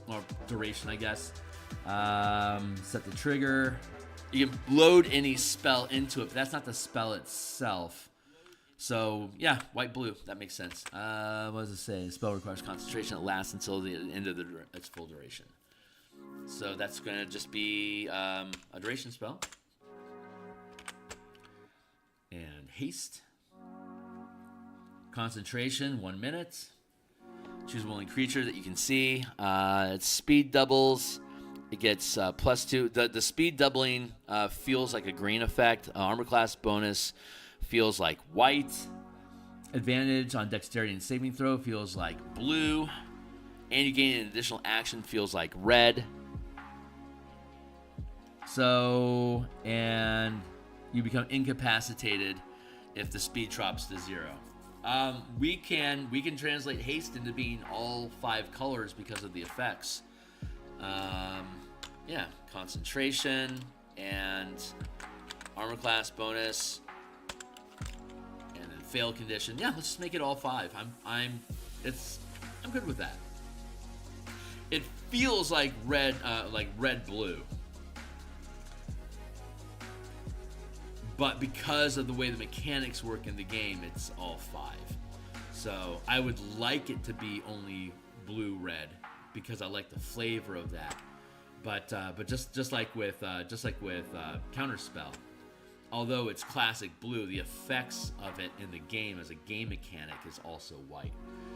Or duration, I guess. Set the trigger. You can load any spell into it, but that's not the spell itself. So, yeah, white-blue. That makes sense. What does it say? The spell requires concentration that lasts until the end of its full duration. So that's going to just be a duration spell. And haste. Concentration, 1 minute. Choose a willing creature that you can see. Its speed doubles. It gets +2. The speed doubling feels like a green effect. Armor class bonus feels like white. Advantage on dexterity and saving throw feels like blue. And you gain an additional action feels like red. So, and you become incapacitated if the speed drops to 0. We can translate haste into being all 5 colors because of the effects. Yeah, concentration and armor class bonus, and then fail condition. Yeah, let's just make it all 5. I'm good with that. It feels like red blue, but because of the way the mechanics work in the game, it's all 5. So I would like it to be only blue-red because I like the flavor of that. But just like with Counterspell, although it's classic blue, the effects of it in the game as a game mechanic is also white.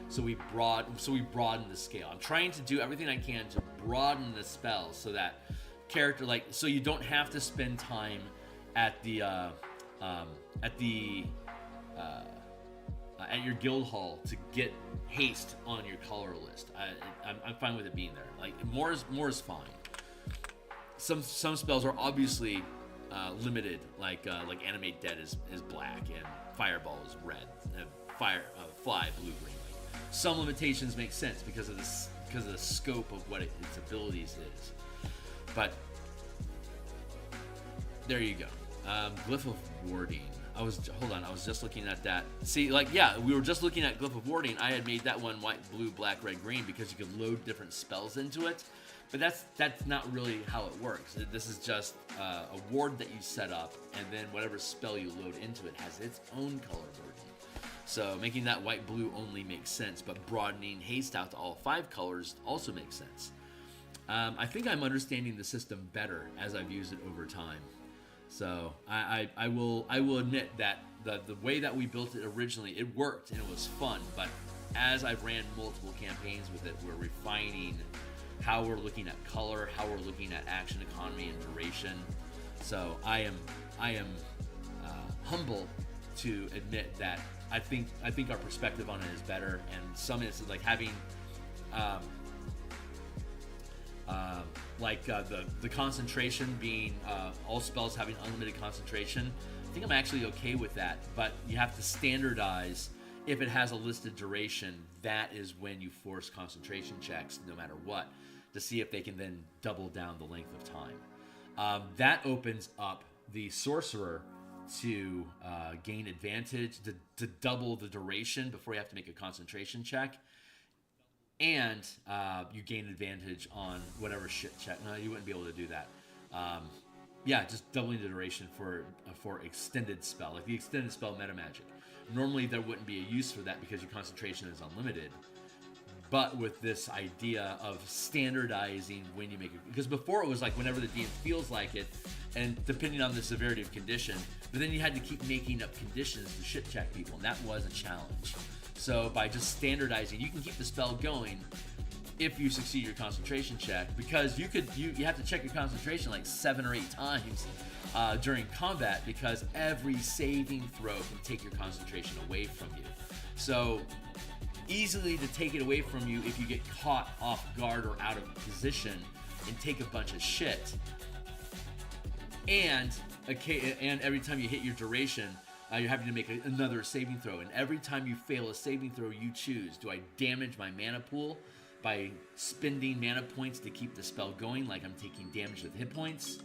So we broaden the scale. I'm trying to do everything I can to broaden the spells so that so you don't have to spend time at your guild hall to get haste on your color list. I'm fine with it being there. Like more is fine. Some spells are obviously limited, like Animate Dead is black and Fireball is red, and Fly blue green. Like, some limitations make sense because of the scope of what its abilities is. But there you go. Glyph of Warding. I was just looking at that. See, we were just looking at Glyph of Warding. I had made that one white, blue, black, red, green because you could load different spells into it. But that's not really how it works. This is just a ward that you set up, and then whatever spell you load into it has its own color version. So making that white, blue only makes sense, but broadening haste out to all 5 colors also makes sense. I think I'm understanding the system better as I've used it over time. So I will admit that the way that we built it originally, it worked and it was fun. But as I've ran multiple campaigns with it, we're refining how we're looking at color, how we're looking at action economy and duration. So I am humble to admit that I think our perspective on it is better. And some instances, like having the concentration being all spells having unlimited concentration, I think I'm actually okay with that. But you have to standardize if it has a listed duration, that is when you force concentration checks, no matter what, to see if they can then double down the length of time. That opens up the sorcerer to gain advantage, to double the duration before you have to make a concentration check. And you gain advantage on whatever shit check. No, you wouldn't be able to do that. Yeah, just doubling the duration for extended spell, like the extended spell meta magic. Normally there wouldn't be a use for that because your concentration is unlimited. But with this idea of standardizing when you make it, because before it was like whenever the DM feels like it, and depending on the severity of condition, but then you had to keep making up conditions to shit check people, and that was a challenge. So by just standardizing, you can keep the spell going if you succeed your concentration check, because you have to check your concentration like 7 or 8 times during combat, because every saving throw can take your concentration away from you. So easily to take it away from you if you get caught off guard or out of position and take a bunch of shit. And every time you hit your duration, you're having to make another saving throw. And every time you fail a saving throw, you choose: do I damage my mana pool by spending mana points to keep the spell going, like I'm taking damage with hit points,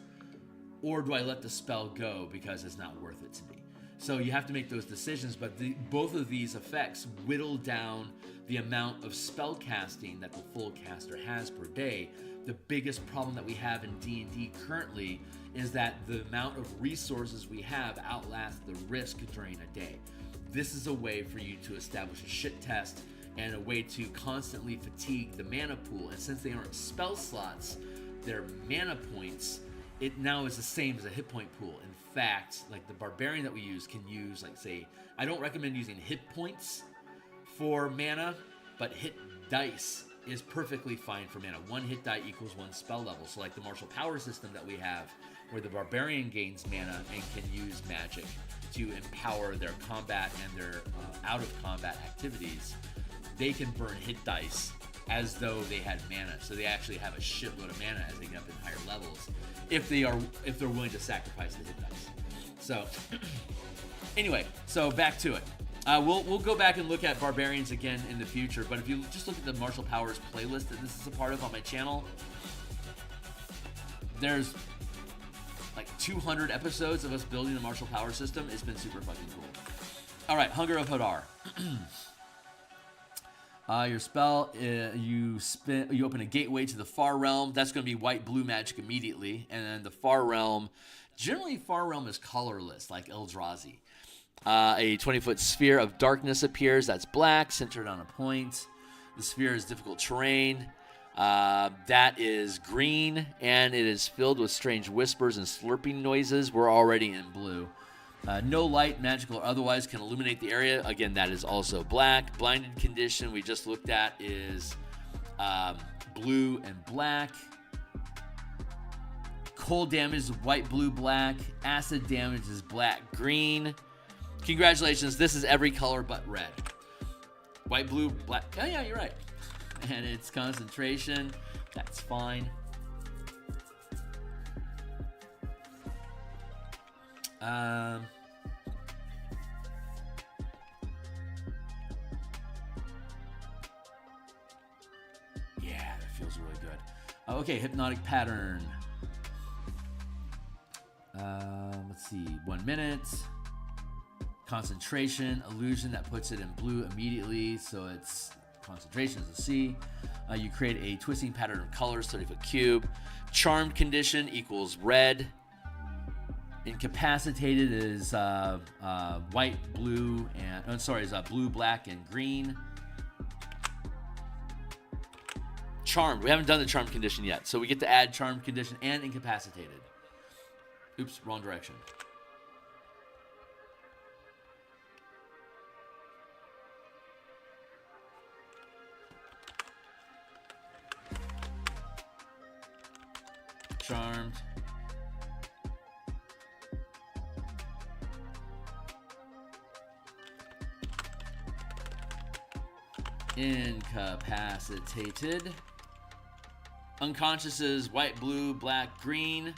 or do I let the spell go because it's not worth it to me? So you have to make those decisions, but both of these effects whittle down the amount of spell casting that the full caster has per day. The biggest problem that we have in D&D currently is that the amount of resources we have outlasts the risk during a day. This is a way for you to establish a shit test and a way to constantly fatigue the mana pool. And since they aren't spell slots, they're mana points, it now is the same as a hit point pool. In fact, like the barbarian that we use can use, like, say, I don't recommend using hit points for mana, but hit dice is perfectly fine for mana. 1 hit die equals 1 spell level. So like the martial power system that we have, where the barbarian gains mana and can use magic to empower their combat and their out of combat activities, they can burn hit dice as though they had mana. So they actually have a shitload of mana as they get up in higher levels, if they're willing to sacrifice the hit dice. So anyway, so back to it. We'll go back and look at barbarians again in the future, but if you just look at the martial powers playlist that this is a part of on my channel, there's like 200 episodes of us building a martial power system. It's been super fucking cool. All right, Hunger of Hadar. Your spell, you open a gateway to the Far Realm. That's going to be white-blue magic immediately. And then the Far Realm, generally Far Realm is colorless, like Eldrazi. A 20-foot sphere of darkness appears. That's black, centered on a point. The sphere is difficult terrain. That is green, and it is filled with strange whispers and slurping noises. We're already in blue. No light, magical or otherwise, can illuminate the area. Again, that is also black. Blinded condition we just looked at is blue and black. Cold damage is white, blue, black. Acid damage is black, green. Congratulations, this is every color but red. White, blue, black. Oh yeah, you're right. And it's concentration. That's fine. Yeah, that feels really good. Okay, hypnotic pattern. Let's see, 1 minute. Concentration, illusion that puts it in blue immediately, so it's concentration is a C. You create a twisting pattern of colors, 30-foot cube. Charmed condition equals red. Incapacitated is white, blue, and is blue, black, and green. Charmed. We haven't done the charmed condition yet, so we get to add charmed condition and incapacitated. Oops, wrong direction. Charmed. Incapacitated. Unconscious is white, blue, black, green.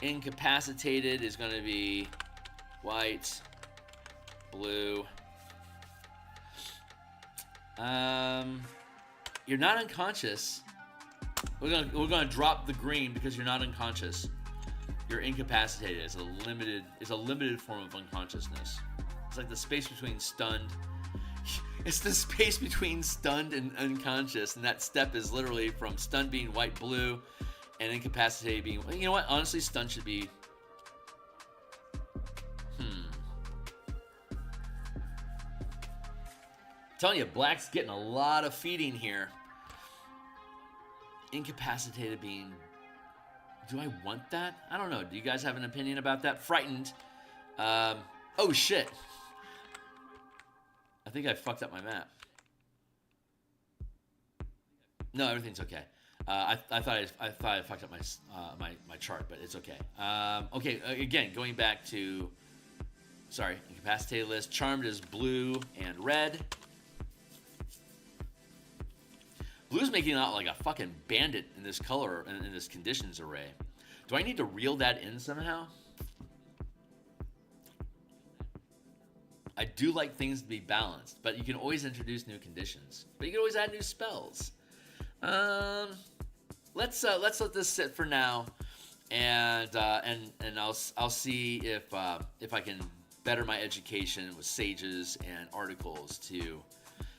Incapacitated is going to be white, blue, You're not unconscious. We're gonna drop the green because you're not unconscious. You're incapacitated. It's a limited form of unconsciousness. It's like the space between stunned. It's the space between stunned and unconscious, and that step is literally from stunned being white blue, and incapacitated being. You know what? Honestly, stunned should be. Telling you, black's getting a lot of feeding here. Incapacitated being. Do I want that? I don't know. Do you guys have an opinion about that? Frightened. Oh shit. I think I fucked up my map. No, everything's okay. I thought I fucked up my chart, but it's okay. Okay, again, going back to. Sorry, incapacitated list. Charmed is blue and red. Blue's making out like a fucking bandit in this color in this conditions array. Do I need to reel that in somehow? I do like things to be balanced, but you can always introduce new conditions. But you can always add new spells. Let's let this sit for now, and I'll see if I can better my education with sages and articles to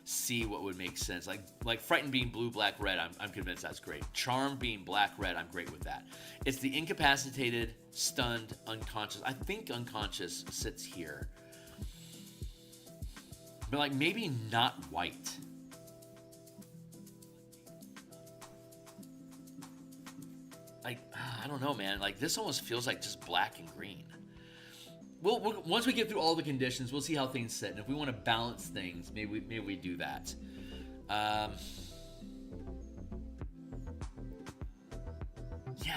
see what would make sense. Like frightened being blue, black, red, I'm convinced that's great. Charm being black, red, I'm great with that. It's the incapacitated, stunned, unconscious. I think unconscious sits here. But like maybe not white. Like, I don't know, man. Like this almost feels like just black and green. We'll once we get through all the conditions, we'll see how things sit, and if we want to balance things, maybe we do that. Yeah,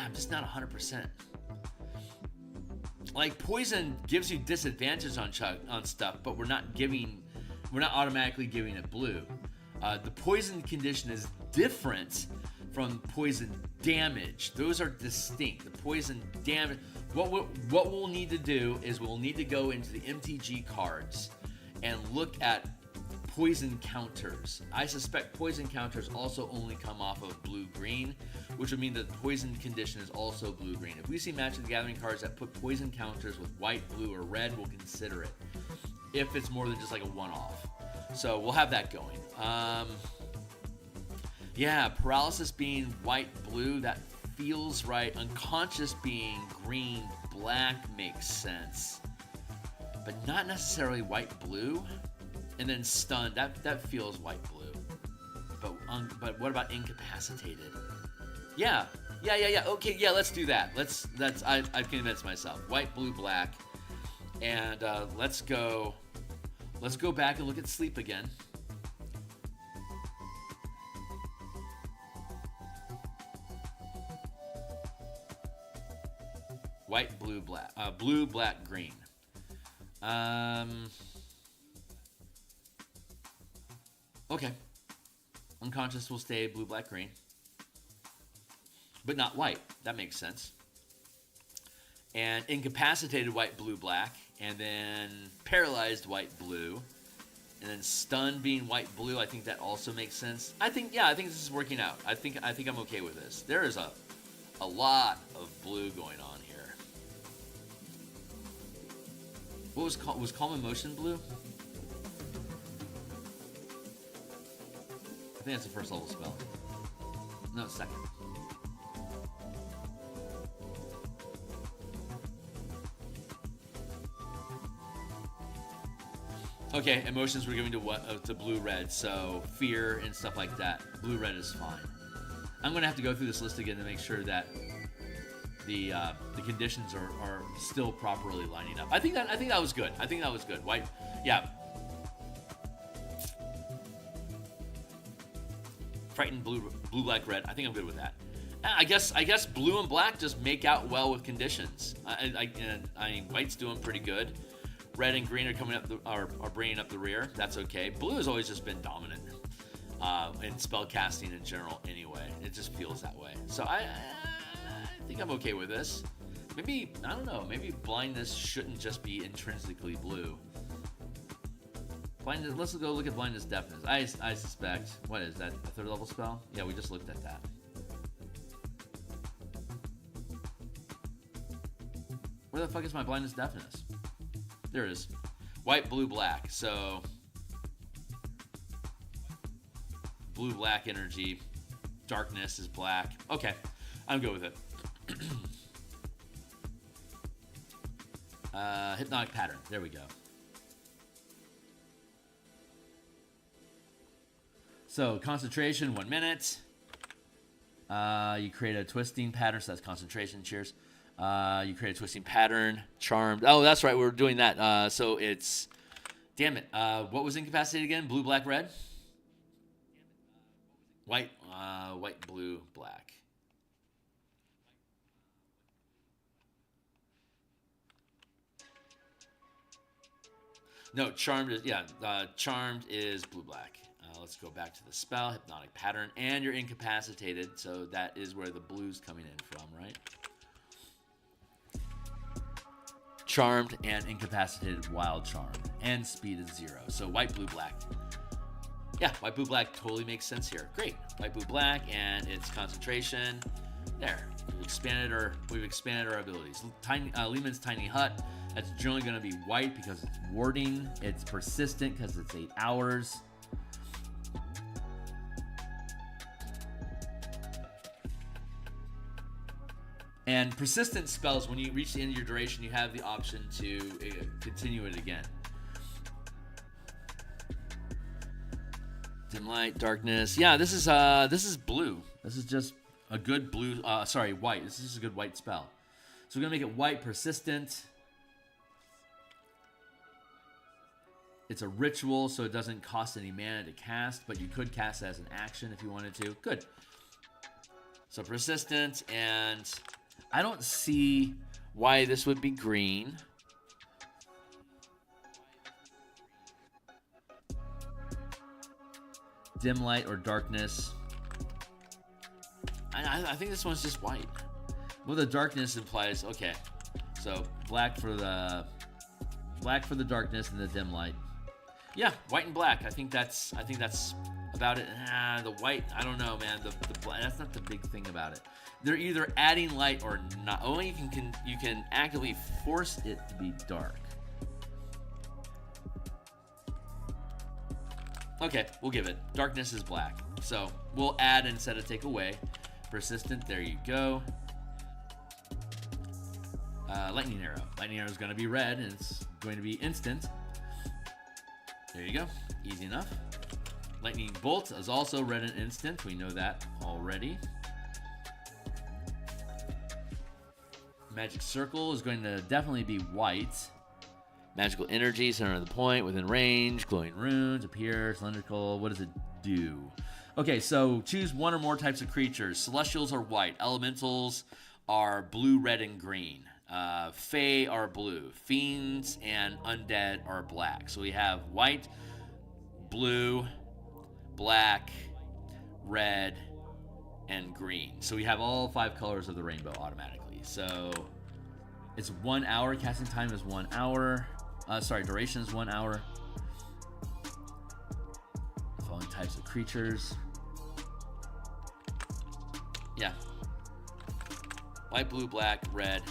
I'm just not 100%. Like poison gives you disadvantage on stuff, but we're not automatically giving it blue. The poison condition is different from poison damage. Those are distinct. The poison damage. What we'll need to do is we'll need to go into the MTG cards and look at poison counters. I suspect poison counters also only come off of blue-green, which would mean that the poison condition is also blue-green. If we see Magic the Gathering cards that put poison counters with white, blue, or red, we'll consider it. If it's more than just like a one-off. So we'll have that going. Yeah, paralysis being white, blue, that feels right. Unconscious being green, black makes sense. But not necessarily white, blue. And then stunned, that feels white, blue. But what about incapacitated? Yeah. Okay, yeah, let's do that. I've convinced myself. White, blue, black. And let's go back and look at sleep again. White, blue, black. Blue, black, green. Okay. Unconscious will stay blue, black, green. But not white. That makes sense. And incapacitated white, blue, black. And then paralyzed white, blue. And then stunned being white, blue. I think that also makes sense. I think this is working out. I think I'm okay with this. There is a lot of blue going on here. What was Calm Emotion blue? I think that's the first level spell. No, second. Okay, emotions we're giving to blue-red, so fear and stuff like that. Blue-red is fine. I'm going to have to go through this list again to make sure that the conditions are still properly lining up. I think that was good. White, yeah. Frightened blue, black, red. I think I'm good with that. I guess blue and black just make out well with conditions. I mean, white's doing pretty good. Red and green are coming up, are bringing up the rear. That's okay. Blue has always just been dominant in spell casting in general. Anyway, it just feels that way. So I think I'm okay with this. Maybe I don't know. Maybe blindness shouldn't just be intrinsically blue. Blindness. Let's go look at blindness deafness. I suspect. What is that? A 3rd level spell? Yeah, we just looked at that. Where the fuck is my blindness deafness? There it is. White, blue, black. So blue, black energy. Darkness is black. Okay, I'm good with it. Hypnotic pattern. There we go. So concentration, 1 minute. You create a twisting pattern, so that's concentration. Cheers. You create a twisting pattern. Charmed. Oh, that's right. We're doing that. So it's, damn it. What was incapacitated again? Blue, black, red. White, white, blue, black. No, charmed is, yeah, charmed is blue, black. Let's go back to the spell, hypnotic pattern, and you're incapacitated, so that is where the blue's coming in from, right? Charmed and incapacitated, wild charmed, and speed is 0. So white, blue, black. Yeah, white, blue, black totally makes sense here. Great, white, blue, black, and it's concentration. There, we've expanded our abilities. Lehman's Tiny Hut. That's generally going to be white because it's warding. It's persistent because it's 8 hours. And persistent spells, when you reach the end of your duration, you have the option to continue it again. Dim light, darkness. Yeah, this is blue. This is just a good blue. White. This is just a good white spell. So we're gonna make it white, persistent. It's a ritual, so it doesn't cost any mana to cast, but you could cast it as an action if you wanted to. Good. So persistent, and I don't see why this would be green. Dim light or darkness. I think this one's just white. Well, the darkness implies, okay. So black for the darkness and the dim light. Yeah, white and black. I think that's about it. The white, I don't know, man. The black, that's not the big thing about it. They're either adding light or not. Only you can actively force it to be dark. Okay, we'll give it. Darkness is black. So we'll add instead of take away. Persistent, there you go. Lightning arrow. Lightning arrow is going to be red, and it's going to be instant. There you go. Easy enough. Lightning bolt is also red and instant. We know that already. Magic circle is going to definitely be white. Magical energy, center of the point, within range, glowing runes, appear, cylindrical. What does it do? Okay, so choose one or more types of creatures. Celestials are white. Elementals are blue, red, and green. Fae are blue. Fiends and undead are black. So we have white, blue, black, red, and green. So we have all 5 colors of the rainbow automatically. So it's 1 hour. Casting time is 1 hour. Duration is 1 hour. Following types of creatures. Yeah. White, blue, black, red,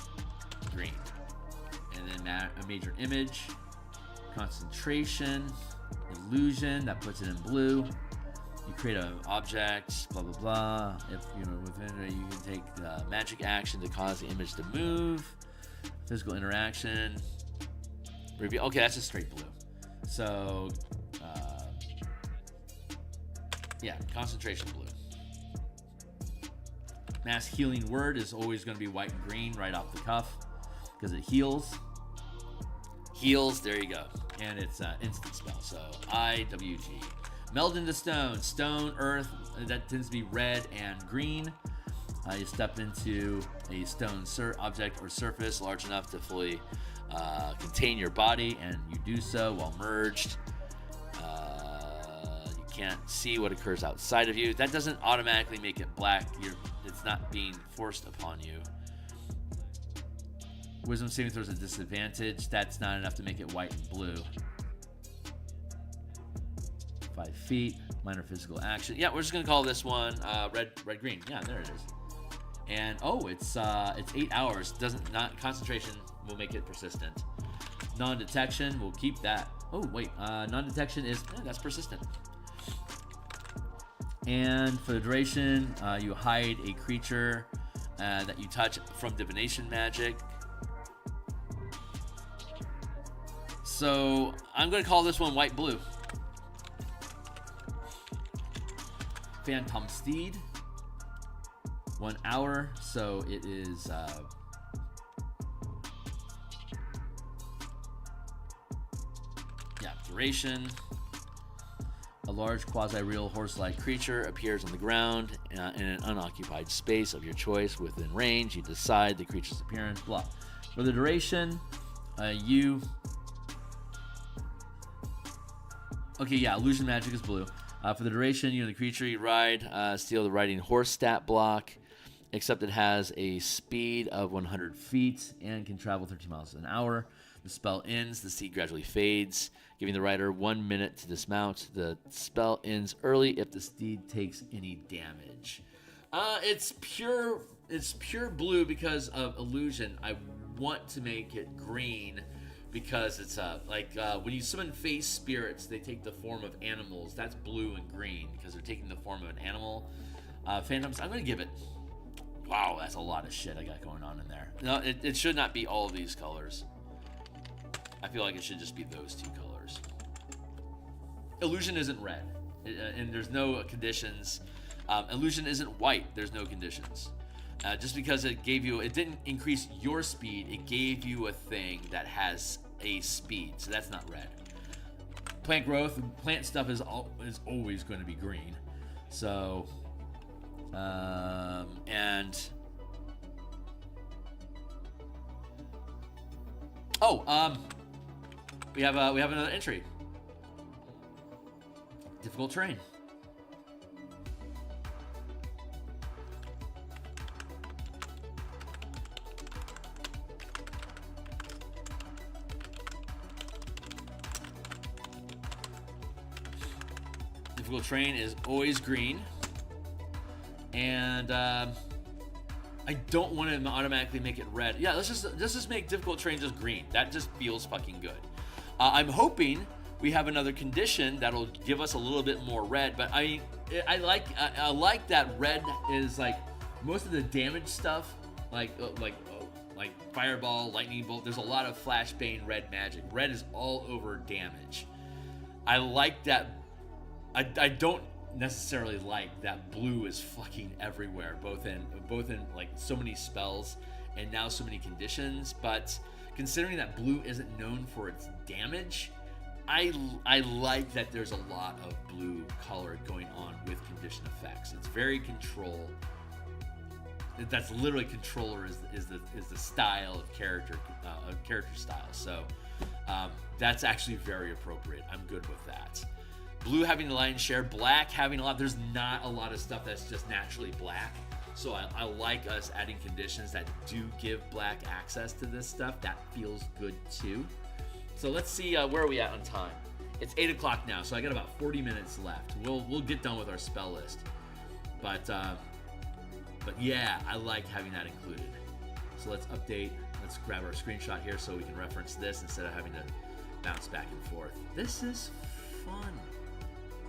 green. And then a major image. Concentration. Illusion. That puts it in blue. You create an object, blah, blah, blah. If you're within it, you can take the magic action to cause the image to move. Physical interaction. Review. Okay, that's just straight blue. So, yeah, concentration blue. Mass healing word is always going to be white and green right off the cuff because it heals. Heals, there you go. And it's an instant spell, so IWG. Meld into stone. Stone, earth, that tends to be red and green. You step into a stone object or surface large enough to fully contain your body, and you do so while merged. You can't see what occurs outside of you. That doesn't automatically make it black. It's not being forced upon you. Wisdom saving throws a disadvantage. That's not enough to make it white and blue. 5 feet. Minor physical action. Yeah, we're just gonna call this one red green. Yeah, there it is. And it's 8 hours. Not concentration will make it persistent. Non-detection, we'll keep that. Oh wait, non-detection is that's persistent. And for the duration, you hide a creature that you touch from divination magic. So I'm going to call this one white-blue. Phantom Steed. 1 hour, so it is... duration. A large quasi-real horse-like creature appears on the ground in an unoccupied space of your choice within range. You decide the creature's appearance. Blah. For the duration, illusion magic is blue. For the duration, you and the creature you ride steal the riding horse stat block, except it has a speed of 100 feet and can travel 13 miles an hour. The spell ends, the steed gradually fades, giving the rider 1 minute to dismount. The spell ends early if the steed takes any damage. It's pure blue because of illusion. I want to make it green because it's when you summon face spirits, they take the form of animals. That's blue and green because they're taking the form of an animal. Phantoms, I'm going to give it... Wow, that's a lot of shit I got going on in there. No, it should not be all of these colors. I feel like it should just be those 2 colors. Illusion isn't red, and there's no conditions. Illusion isn't white, there's no conditions. Just because it didn't increase your speed, it gave you a thing that has a speed, so that's not red. Plant growth, plant stuff is always going to be green. So, we have another entry. Difficult terrain. Difficult terrain is always green, and I don't want to automatically make it red. Yeah, let's just make difficult terrain just green. That just feels fucking good. I'm hoping we have another condition that'll give us a little bit more red, but I like that red is like most of the damage stuff, like fireball, lightning bolt. There's a lot of flashbang red magic. Red is all over damage. I like that. I don't necessarily like that blue is fucking everywhere, both in like so many spells and now so many conditions. But considering that blue isn't known for its damage, I like that there's a lot of blue color going on with condition effects. It's very control. That's literally controller is the style of character style. So that's actually very appropriate. I'm good with that. Blue having the lion's share, black having a lot. There's not a lot of stuff that's just naturally black. So I like us adding conditions that do give black access to this stuff. That feels good too. So let's see where are we at on time. It's 8 o'clock now, so I got about 40 minutes left. We'll get done with our spell list. But yeah, I like having that included. So let's update. Let's grab our screenshot here so we can reference this instead of having to bounce back and forth. This is fun.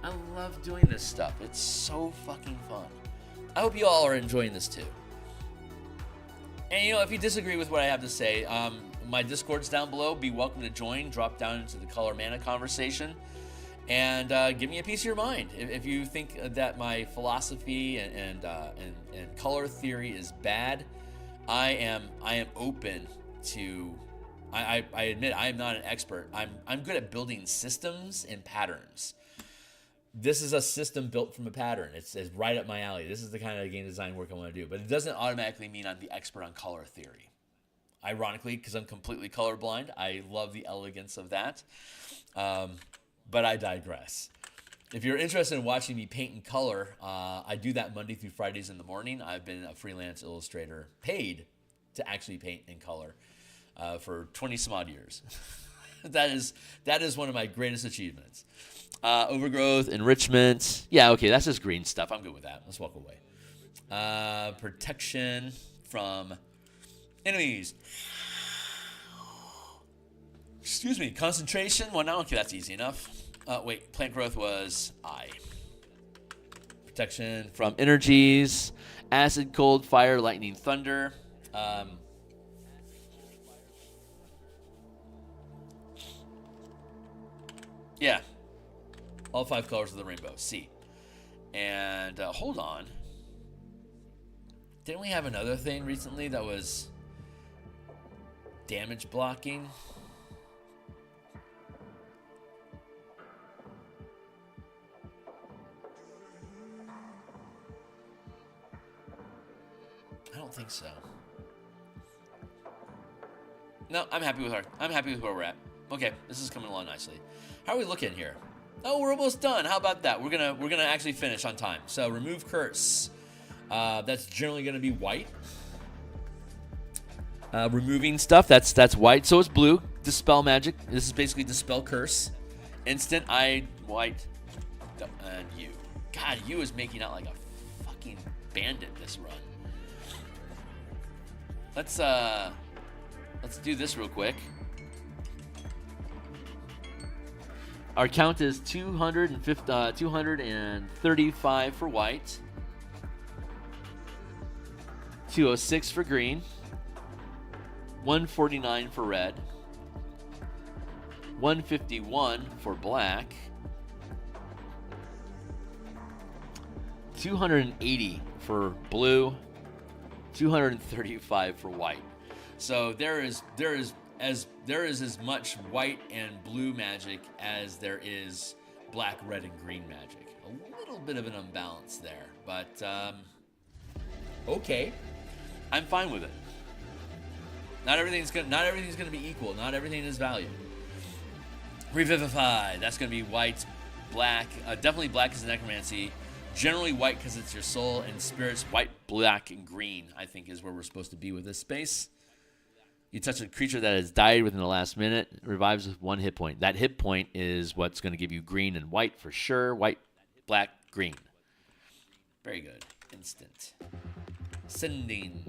I love doing this stuff. It's so fucking fun. I hope you all are enjoying this too. And if you disagree with what I have to say, my Discord's down below. Be welcome to join. Drop down into the Color Mana conversation, and give me a piece of your mind. If you think that my philosophy and color theory is bad, I am open to. I admit I am not an expert. I'm good at building systems and patterns. This is a system built from a pattern. It's right up my alley. This is the kind of game design work I want to do. But it doesn't automatically mean I'm the expert on color theory. Ironically, because I'm completely colorblind, I love the elegance of that. But I digress. If you're interested in watching me paint in color, I do that Monday through Fridays in the morning. I've been a freelance illustrator, paid to actually paint in color for 20 some odd years. That is one of my greatest achievements. Overgrowth, enrichment. Yeah, okay, that's just green stuff. I'm good with that. Let's walk away. Protection from enemies. Excuse me. Concentration. Well, now, okay, that's easy enough. Wait, plant growth was I. Protection from energies. Acid, cold, fire, lightning, thunder. Yeah. All 5 colors of the rainbow. C. And hold on. Didn't we have another thing recently that was damage blocking? I don't think so. No, I'm happy with where we're at. Okay, this is coming along nicely. How are we looking here? Oh, we're almost done. How about that? We're gonna actually finish on time. So remove curse. That's generally gonna be white. Removing stuff. That's white. So it's blue. Dispel magic. This is basically dispel curse. Instant. White. And you. God, you is making out like a fucking bandit this run. Let's do this real quick. Our count is 235 for white, 206 for green, 149 for red, 151 for black, 280 for blue, 235 for white. So there is as much white and blue magic as there is black, red, and green magic. A little bit of an imbalance there, but okay, I'm fine with it. Not everything's gonna be equal. Not everything is valued. Revivify. That's gonna be white, black. Definitely black is necromancy. Generally white because it's your soul, and spirits white, black, and green. I think is where we're supposed to be with this space. You touch a creature that has died within the last minute, it revives with 1 hit point. That hit point is what's going to give you green and white for sure. White, black, green. Very good. Instant. Sending.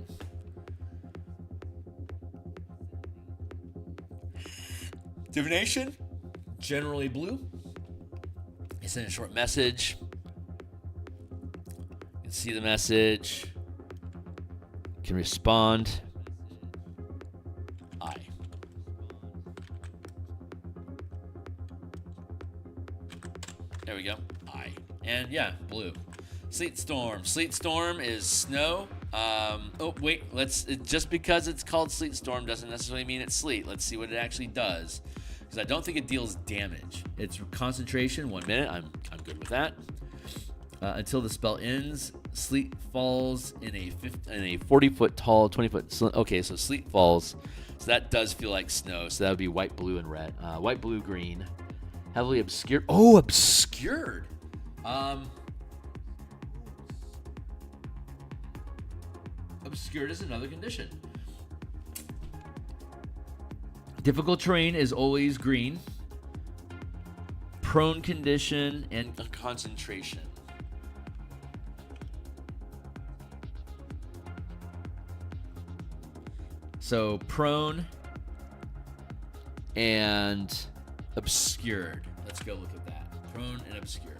Divination. Generally blue. You send a short message. You can see the message. You can respond. There we go. I. And yeah, blue. Sleet Storm. Sleet Storm is snow. Oh, wait. Just because it's called Sleet Storm doesn't necessarily mean it's sleet. Let's see what it actually does. Because I don't think it deals damage. It's concentration, 1 minute. I'm good with that. Until the spell ends, sleet falls in a 40-foot tall, 20-foot. Okay, so sleet falls. So that does feel like snow. So that would be white, blue, and red. White, blue, green. Heavily obscured. Oh, obscured. Obscured is another condition. Difficult terrain is always green. Prone condition and concentration. So prone and obscured. Let's go look at that. Prone and obscured.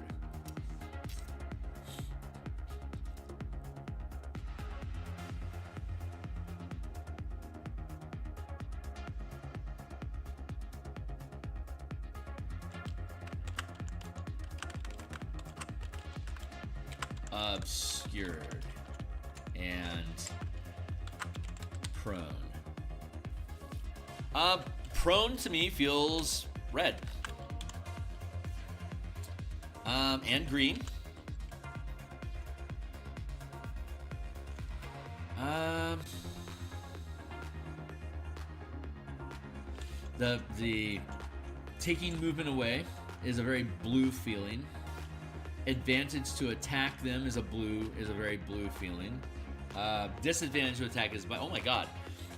Obscured and prone. Prone to me feels red. And green. The taking movement away is a very blue feeling. Advantage to attack them is a very blue feeling. Disadvantage to attack is, oh my god,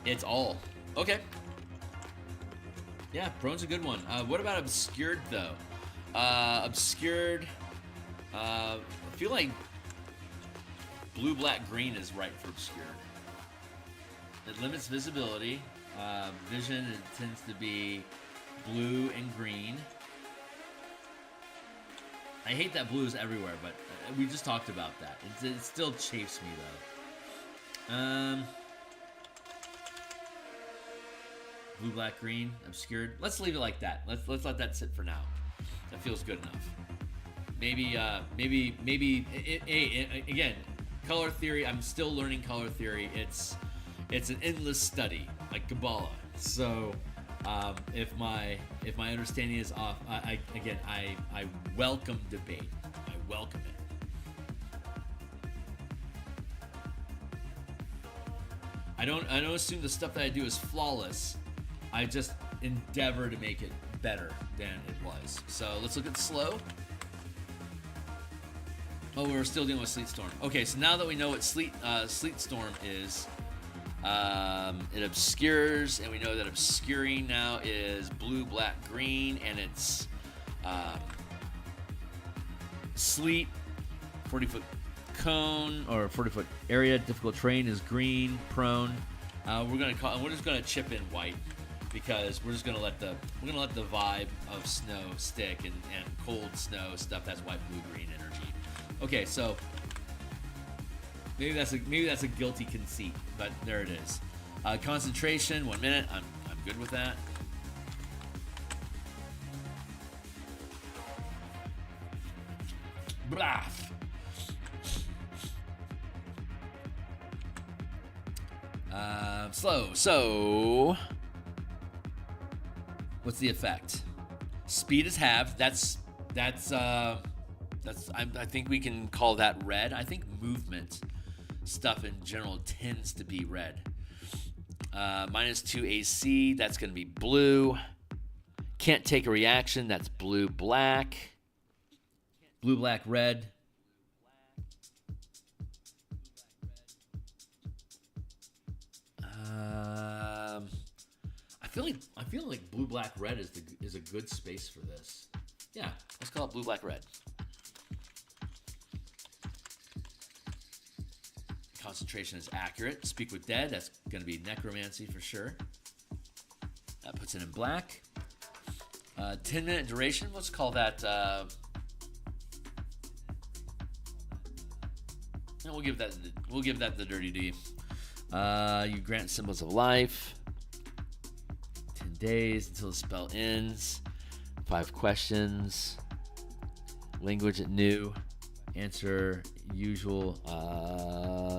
it's all. Okay. Yeah, prone's a good one. What about obscured though? Obscured. I feel like blue, black, green is right for obscured. It limits visibility. Vision, it tends to be blue and green. I hate that blue is everywhere, but we just talked about that. It still chafes me though. Blue, black, green, obscured. Let's leave it like that. Let's let that sit for now. That feels good enough. Maybe again, color theory. I'm still learning color theory. It's an endless study, like Kabbalah. So if my understanding is off, I welcome debate. I welcome it. I don't assume the stuff that I do is flawless. I just endeavor to make it better than it was. So let's look at slow. Oh, we're still dealing with Sleet Storm. Okay, so now that we know what Sleet Storm is, it obscures, and we know that obscuring now is blue, black, green, and it's sleet, 40-foot cone or 40-foot area. Difficult terrain is green, prone. We're just gonna chip in white because we're gonna let the vibe of snow stick and cold snow stuff. That's white, blue, green energy. Okay, so maybe that's a guilty conceit, but there it is. Concentration, 1 minute. I'm good with that. Blah. Slow. So, what's the effect? Speed is halved. I think we can call that red. I think movement stuff in general tends to be red. -2 AC, that's going to be blue. Can't take a reaction, that's blue, black. Blue, black, red. I feel like blue, black, red is a good space for this. Yeah, let's call it blue, black, red. Concentration is accurate. Speak with dead, that's going to be necromancy for sure. That puts it in black. 10-minute duration, let's call that... we'll give that the dirty D. You grant symbols of life. 10 days until the spell ends. 5 questions. Language at new. Answer usual,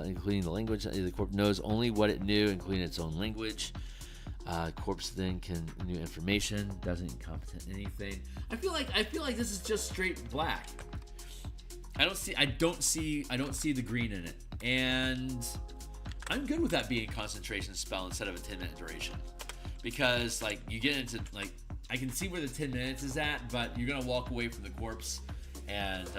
including the language. The corpse knows only what it knew, including its own language. Corpse then can new information. Doesn't incompetent anything. I feel like this is just straight black. I don't see the green in it, and I'm good with that being a concentration spell instead of a 10-minute duration, because like you get into like I can see where the 10 minutes is at, but you're gonna walk away from the corpse and.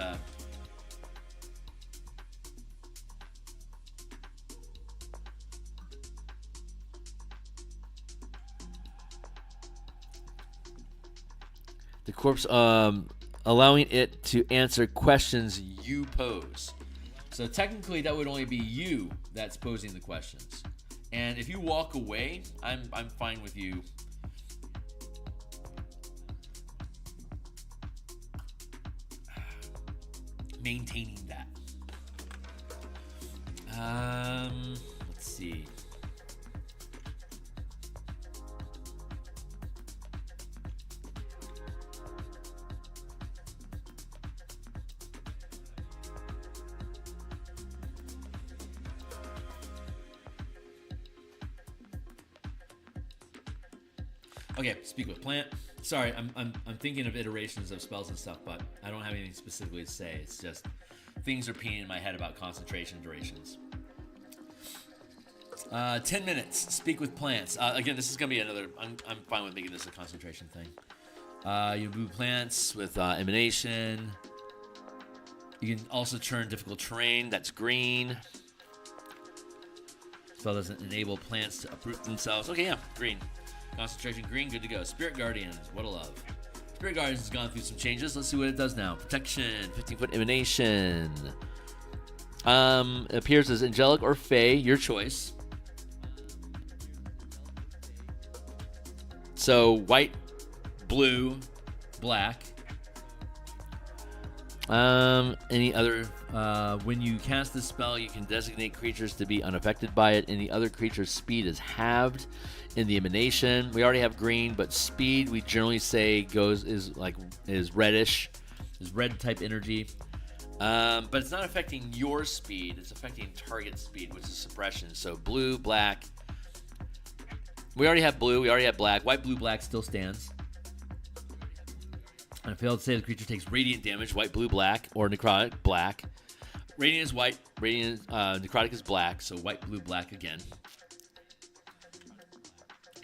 The corpse, allowing it to answer questions you pose. So technically, that would only be you that's posing the questions. And if you walk away, I'm fine with you. Maintaining that. Let's see. Okay, speak with plant. Sorry, I'm thinking of iterations of spells and stuff, but I don't have anything specifically to say. It's just things are peeing in my head about concentration durations. 10 minutes. Speak with plants. Again, this is gonna be another. I'm fine with making this a concentration thing. You move plants with emanation. You can also turn difficult terrain. That's green. Spell doesn't enable plants to uproot themselves. Okay, yeah, green. Concentration green, good to go. Spirit Guardians, what a love. Spirit Spirit Guardians has gone through some changes. Let's see what it does now. Protection, 15-foot emanation. Appears as angelic or fey, your choice. So white, blue, black. Any other? When you cast this spell, you can designate creatures to be unaffected by it. Any other creature's speed is halved in the emanation. We already have green, but speed we generally say is reddish, is red type energy. But it's not affecting your speed. It's affecting target speed, which is suppression. So blue, black. We already have blue. We already have black. White, blue, black still stands. On a failed save, the creature takes radiant damage. White, blue, black, or necrotic, black. Radiant is white. Necrotic is black. So white, blue, black again.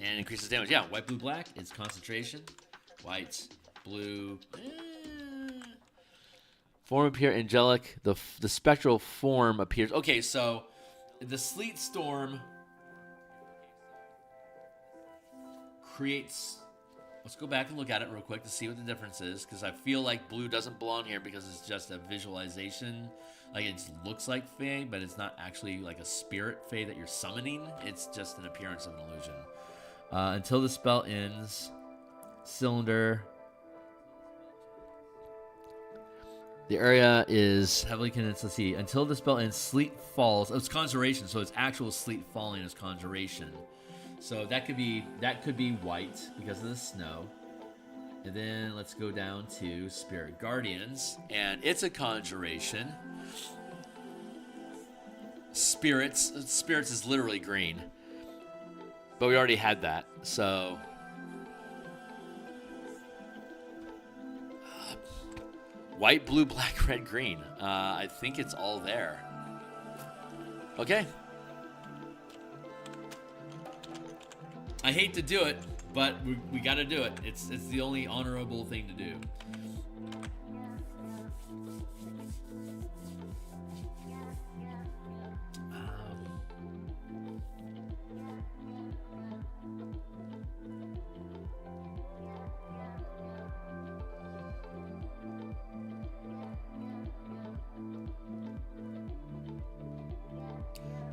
And increases damage. Yeah, white, blue, black. It's concentration. White, blue. Form appear angelic. The spectral form appears. Okay, so the Sleet Storm creates. Let's go back and look at it real quick to see what the difference is, because I feel like blue doesn't belong here because it's just a visualization. Like, it looks like Fae, but it's not actually like a spirit Fae that you're summoning. It's just an appearance of an illusion. Until the spell ends, cylinder. The area is heavily condensed. Let's see. Until the spell ends, sleet falls. Oh, it's conjuration, so it's actual sleet falling as conjuration. So that could be white because of the snow. And then let's go down to Spirit Guardians, and it's a conjuration. Spirits is literally green, but we already had that. So white, blue, black, red, green. I think it's all there. Okay. I hate to do it, but we got to do it. It's the only honorable thing to do.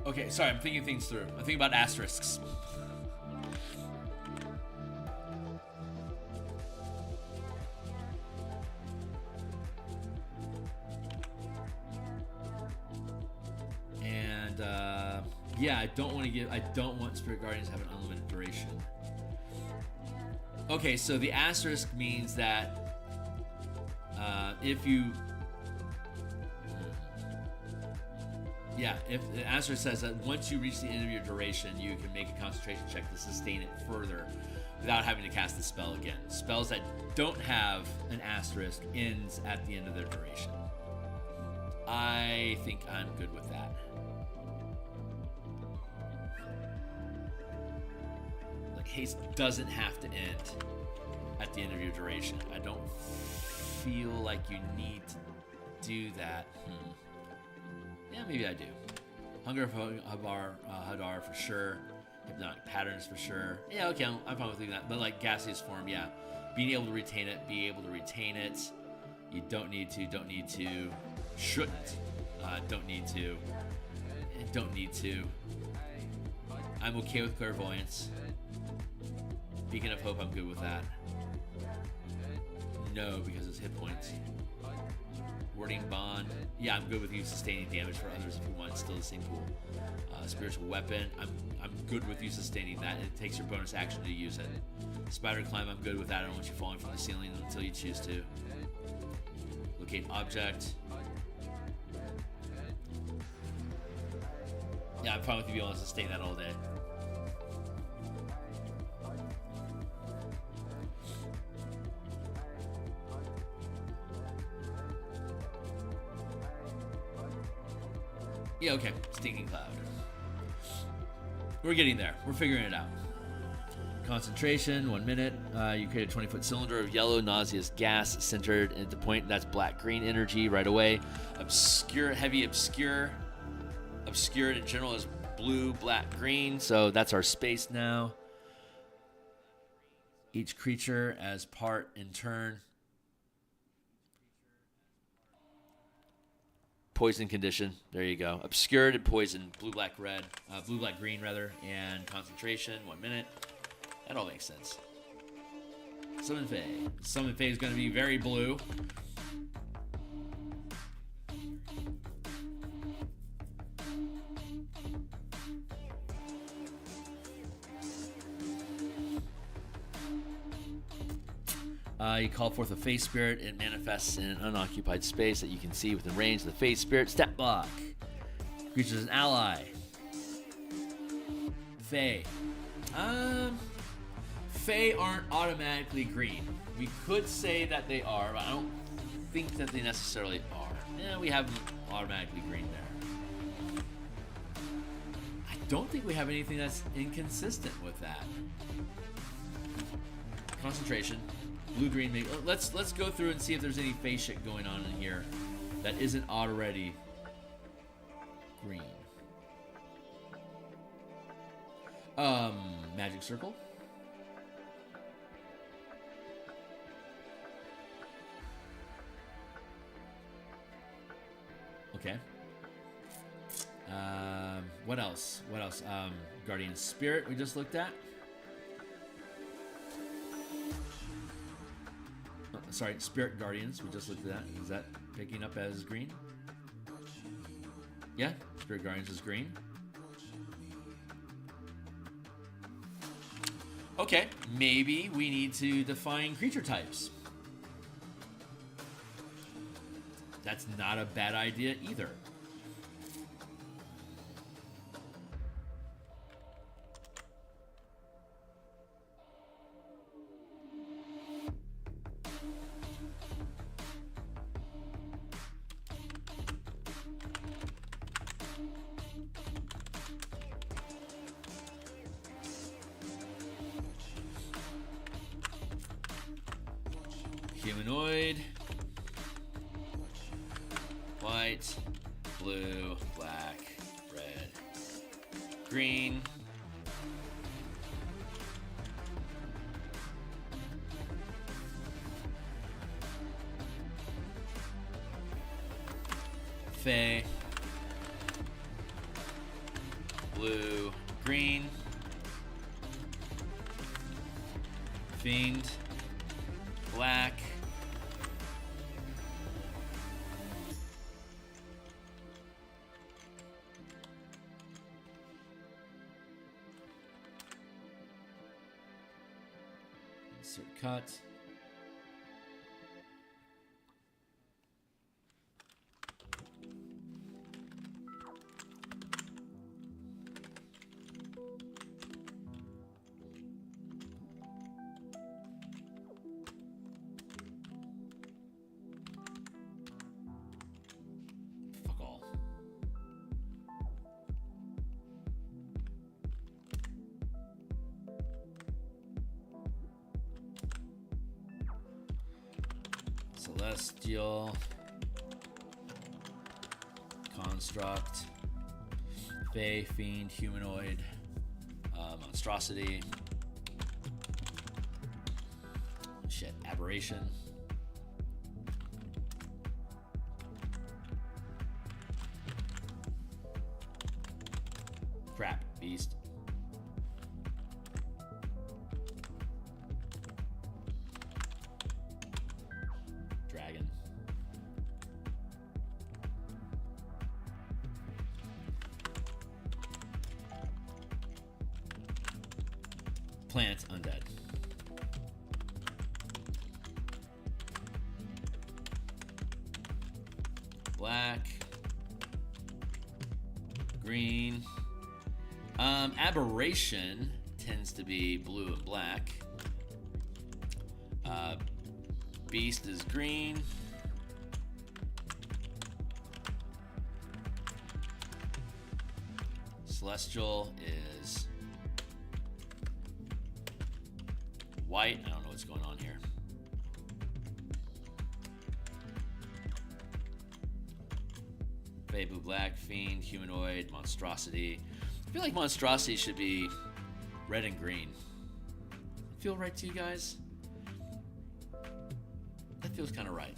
Okay, sorry, I'm thinking things through. I'm thinking about asterisks. Yeah, I don't want Spirit Guardians to have an unlimited duration. Okay, so the asterisk means that if the asterisk says that once you reach the end of your duration, you can make a concentration check to sustain it further without having to cast the spell again. Spells that don't have an asterisk ends at the end of their duration. I think I'm good with that. Haste doesn't have to end at the end of your duration. I don't feel like you need to do that. Yeah, maybe I do. Hunger of Hadar for sure. Hypnotic Patterns for sure. Yeah, okay, I'm fine with doing that. But like gaseous form, yeah. Being able to retain it, You don't need to. Shouldn't. Don't need to. I'm okay with clairvoyance. Beacon of Hope, I'm good with that. No, because it's hit points. Warding Bond, yeah, I'm good with you sustaining damage for others if you want. It's still the same pool. Spiritual Weapon, I'm good with you sustaining that. It takes your bonus action to use it. Spider Climb, I'm good with that. I don't want you falling from the ceiling until you choose to. Locate Object. Yeah, I'm fine with you being able to sustain that all day. Yeah, okay. Stinking Cloud. We're getting there. We're figuring it out. Concentration, 1 minute. You create a 20-foot cylinder of yellow, nauseous gas centered at the point. That's black-green energy right away. Obscure, heavy, obscure. Obscured in general is blue, black, green. So that's our space now. Each creature as part in turn. Poison condition. There you go. Obscured and poison. Blue, black, red. Blue, black, green, rather. And concentration. 1 minute. That all makes sense. Summon Fae. Summon Fae is going to be very blue. You call forth a Fae Spirit. It manifests in an unoccupied space that you can see within range of the Fae Spirit. Step block. Creature is an ally. Fae. Fae aren't automatically green. We could say that they are, but I don't think that they necessarily are. Yeah, we have them automatically green there. I don't think we have anything that's inconsistent with that. Concentration. Blue, green, let's go through and see if there's any Fae shit going on in here that isn't already green. Magic Circle. Okay. What else? What else? Guardian Spirit we just looked at. Sorry, Spirit Guardians. We just looked at that. Is that picking up as green? Yeah, Spirit Guardians is green. Okay, maybe we need to define creature types. That's not a bad idea either. Humanoid, white, blue, black, red, green, Fae, blue, green, Fiend, black, insert cut. Fuck all. Celestial, Construct, Fae, Fiend, Humanoid, Monstrosity, shit, Aberration, crap, Beast, Dragon, Plant, Undead, black, green, Aberration tends to be blue and black. Beast is green. Celestial is white. I don't know what's going on here. Fae, blue, black, Fiend, Humanoid, Monstrosity. I feel like Monstrosity should be red and green. I feel right to you guys? That feels kind of right.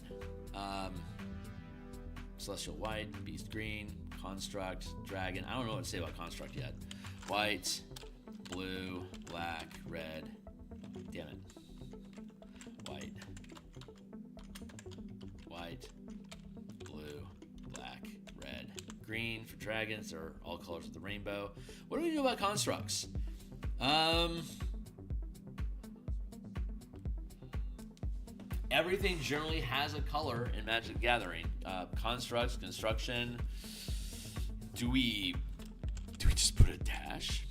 Celestial white, beast green, construct, dragon. I don't know what to say about construct yet. White, blue, black, red. Damn it. White, blue, black, red, green for dragons. They're all colors of the rainbow. What do we do about constructs? Everything generally has a color in Magic the Gathering. Constructs, construction. Do we just put a dash?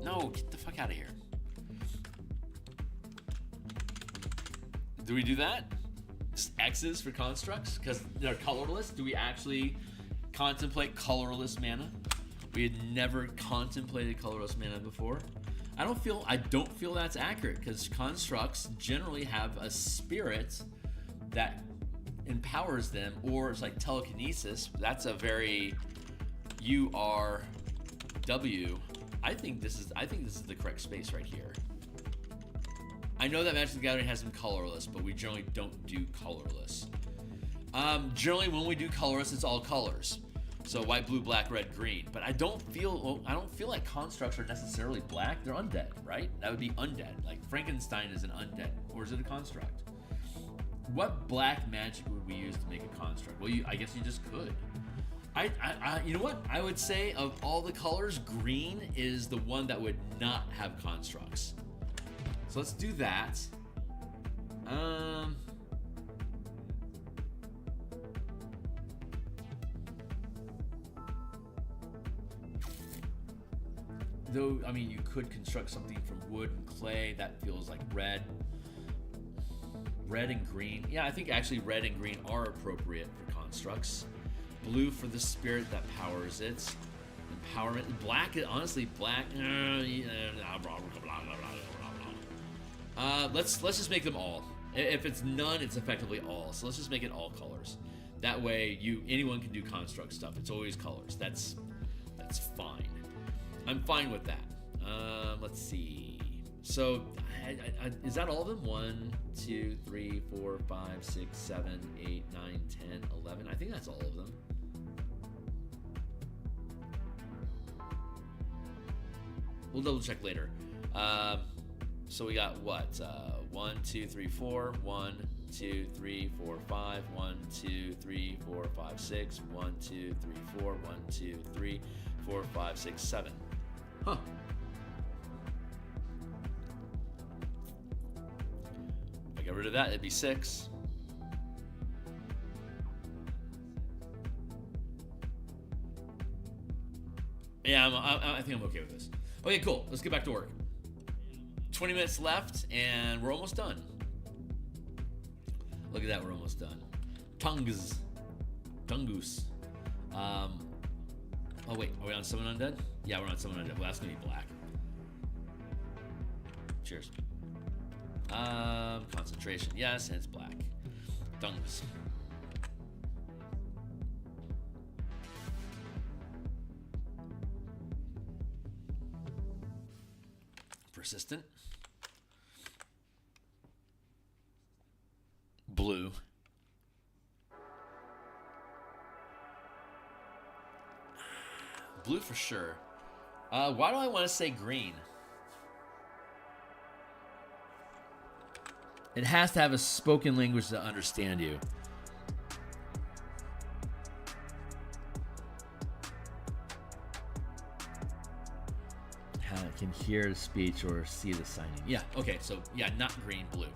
No, get the fuck out of here. Do we do that? Just X's for constructs? Because they're colorless? Do we actually contemplate colorless mana? We had never contemplated colorless mana before. I don't feel that's accurate, because constructs generally have a spirit that empowers them, or it's like telekinesis. That's a very URW. I think this is the correct space right here. I know that Magic the Gathering has some colorless, but we generally don't do colorless. Generally, when we do colorless, it's all colors. So white, blue, black, red, green. But I don't feel like constructs are necessarily black. They're undead, right? That would be undead. Like Frankenstein is an undead, or is it a construct? What black magic would we use to make a construct? Well, I guess you just could. You know what? I would say of all the colors, green is the one that would not have constructs. So let's do that. Though, I mean, you could construct something from wood and clay. That feels like red. Red and green. Yeah, I think actually red and green are appropriate for constructs. Blue for the spirit that powers it. Empowerment. Black, honestly, black. Let's just make them all. If it's none, it's effectively all. So let's just make it all colors. That way, anyone can do construct stuff. It's always colors. That's fine. I'm fine with that. Let's see. So, is that all of them? 1, 2, 3, 4, 5, 6, 7, 8, 9, 10, 11. I think that's all of them. We'll double check later. So we got what? 1, 2, 3, 4. 1, 2, 3, 4, 5. 1, 2, 3, 4, 5, 6. 1, 2, 3, 4. 1, 2, 3, 4, 5, 6, 7. Huh. If I get rid of that, it'd be 6. Yeah, I think I'm okay with this. Okay, cool. Let's get back to work. 20 minutes left, and we're almost done. Look at that, we're almost done. Tungus. Oh wait, are we on Summon Undead? Yeah, we're on Summon Undead. Well, that's gonna be black. Cheers. Concentration, yes, and it's black. Tungus. Persistent. Blue. Blue for sure. Why do I want to say green? It has to have a spoken language to understand you. Can hear the speech or see the signing. Yeah, okay, so yeah, not green, blue.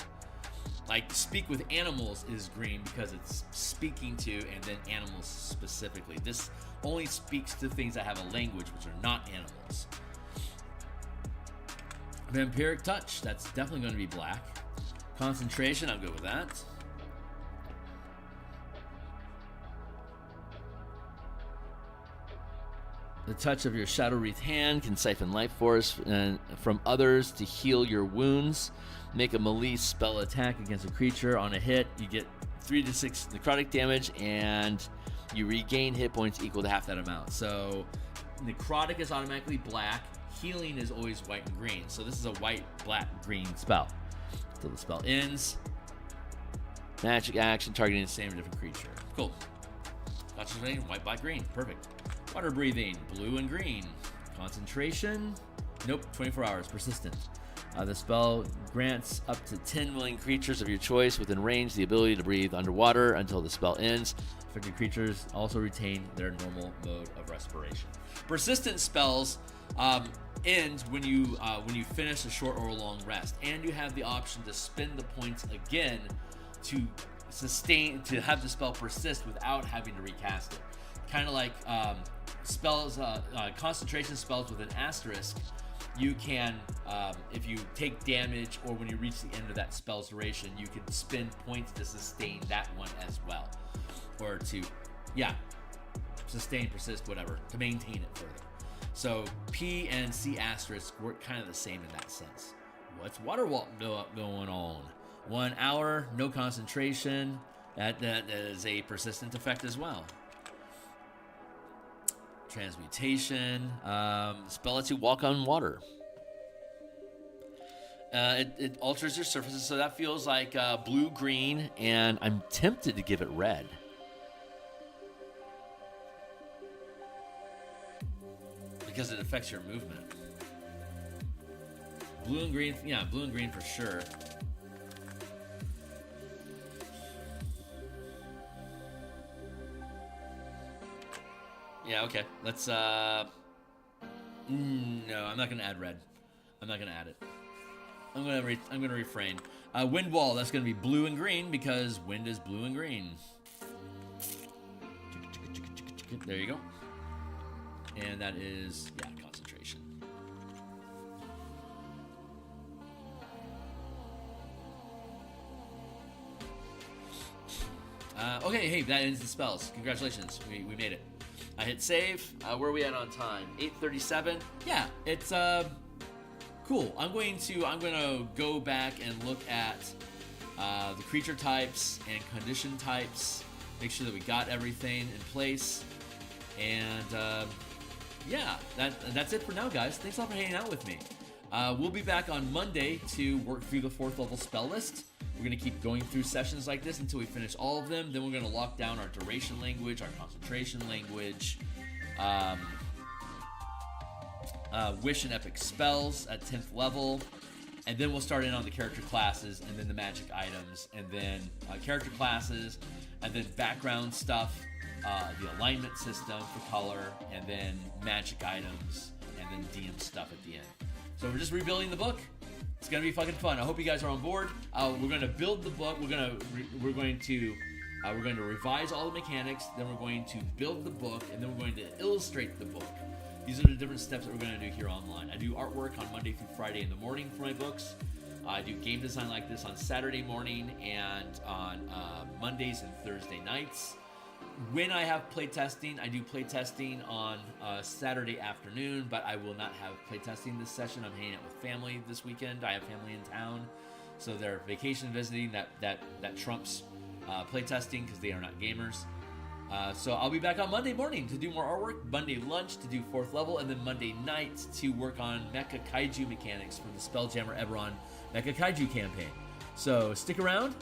Like, speak with animals is green because it's speaking to and then animals specifically. This only speaks to things that have a language, which are not animals. Vampiric touch, that's definitely going to be black. Concentration, I'm good with that. The touch of your Shadow Wreath hand can siphon life force from others to heal your wounds. Make a melee spell attack against a creature. On a hit, you get 3 to 6 necrotic damage, and you regain hit points equal to half that amount. So necrotic is automatically black. Healing is always white and green. So this is a white, black, green spell. Until the spell ends. Magic action targeting the same or different creature. Cool. Concentration, white, black, green. Perfect. Water breathing, blue and green. Concentration, nope, 24 hours. Persistent. The spell grants up to 10 willing creatures of your choice within range the ability to breathe underwater until the spell ends. Affected creatures also retain their normal mode of respiration. Persistent spells end when you finish a short or a long rest, and you have the option to spend the points again to have the spell persist without having to recast it. Kind of like spells, concentration spells with an asterisk. You can, if you take damage or when you reach the end of that spell's duration, you can spend points to sustain that one as well. Or to, sustain, persist, whatever, to maintain it further. So P and C asterisk work kind of the same in that sense. What's Water Walk going on? 1 hour, no concentration. That is a persistent effect as well. Transmutation. Spell lets you walk on water. It alters your surfaces, so that feels like blue-green, and I'm tempted to give it red. Because it affects your movement. Blue and green, blue and green for sure. Yeah, okay. Let's, no, I'm not gonna add red. I'm not gonna add it. I'm gonna refrain. Wind wall, that's gonna be blue and green because wind is blue and green. There you go. And that is, concentration. Okay, hey, that ends the spells. Congratulations, we made it. I hit save. Where are we at on time? 8:37. Yeah, it's cool. I'm going to go back and look at the creature types and condition types. Make sure that we got everything in place. And that's it for now, guys. Thanks a lot for hanging out with me. We'll be back on Monday to work through the 4th level spell list. We're going to keep going through sessions like this until we finish all of them. Then we're going to lock down our duration language, our concentration language, wish and epic spells at 10th level. And then we'll start in on the character classes and then the magic items and then character classes and then background stuff, the alignment system for color, and then magic items and then DM stuff at the end. So we're just rebuilding the book. It's gonna be fucking fun. I hope you guys are on board. We're gonna build the book. We're going to revise all the mechanics. Then we're going to build the book, and then we're going to illustrate the book. These are the different steps that we're gonna do here online. I do artwork on Monday through Friday in the morning for my books. I do game design like this on Saturday morning and on Mondays and Thursday nights. When I have playtesting, I do playtesting on Saturday afternoon, but I will not have playtesting this session. I'm hanging out with family this weekend. I have family in town, so they're vacation visiting. That trumps playtesting because they are not gamers. So I'll be back on Monday morning to do more artwork, Monday lunch to do 4th level, and then Monday night to work on Mecha Kaiju mechanics for the Spelljammer Eberron Mecha Kaiju campaign. So stick around,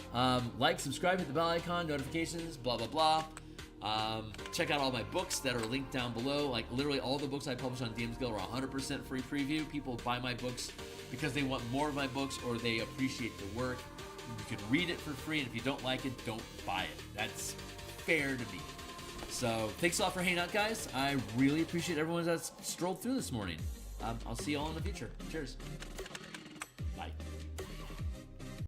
like, subscribe, hit the bell icon, notifications, blah, blah, blah. Check out all my books that are linked down below. Like literally all the books I publish on DMsGuild are 100% free preview. People buy my books because they want more of my books or they appreciate the work. You can read it for free, and if you don't like it, don't buy it. That's fair to me. So thanks a lot for hanging out, guys. I really appreciate everyone that's strolled through this morning. I'll see you all in the future. Cheers.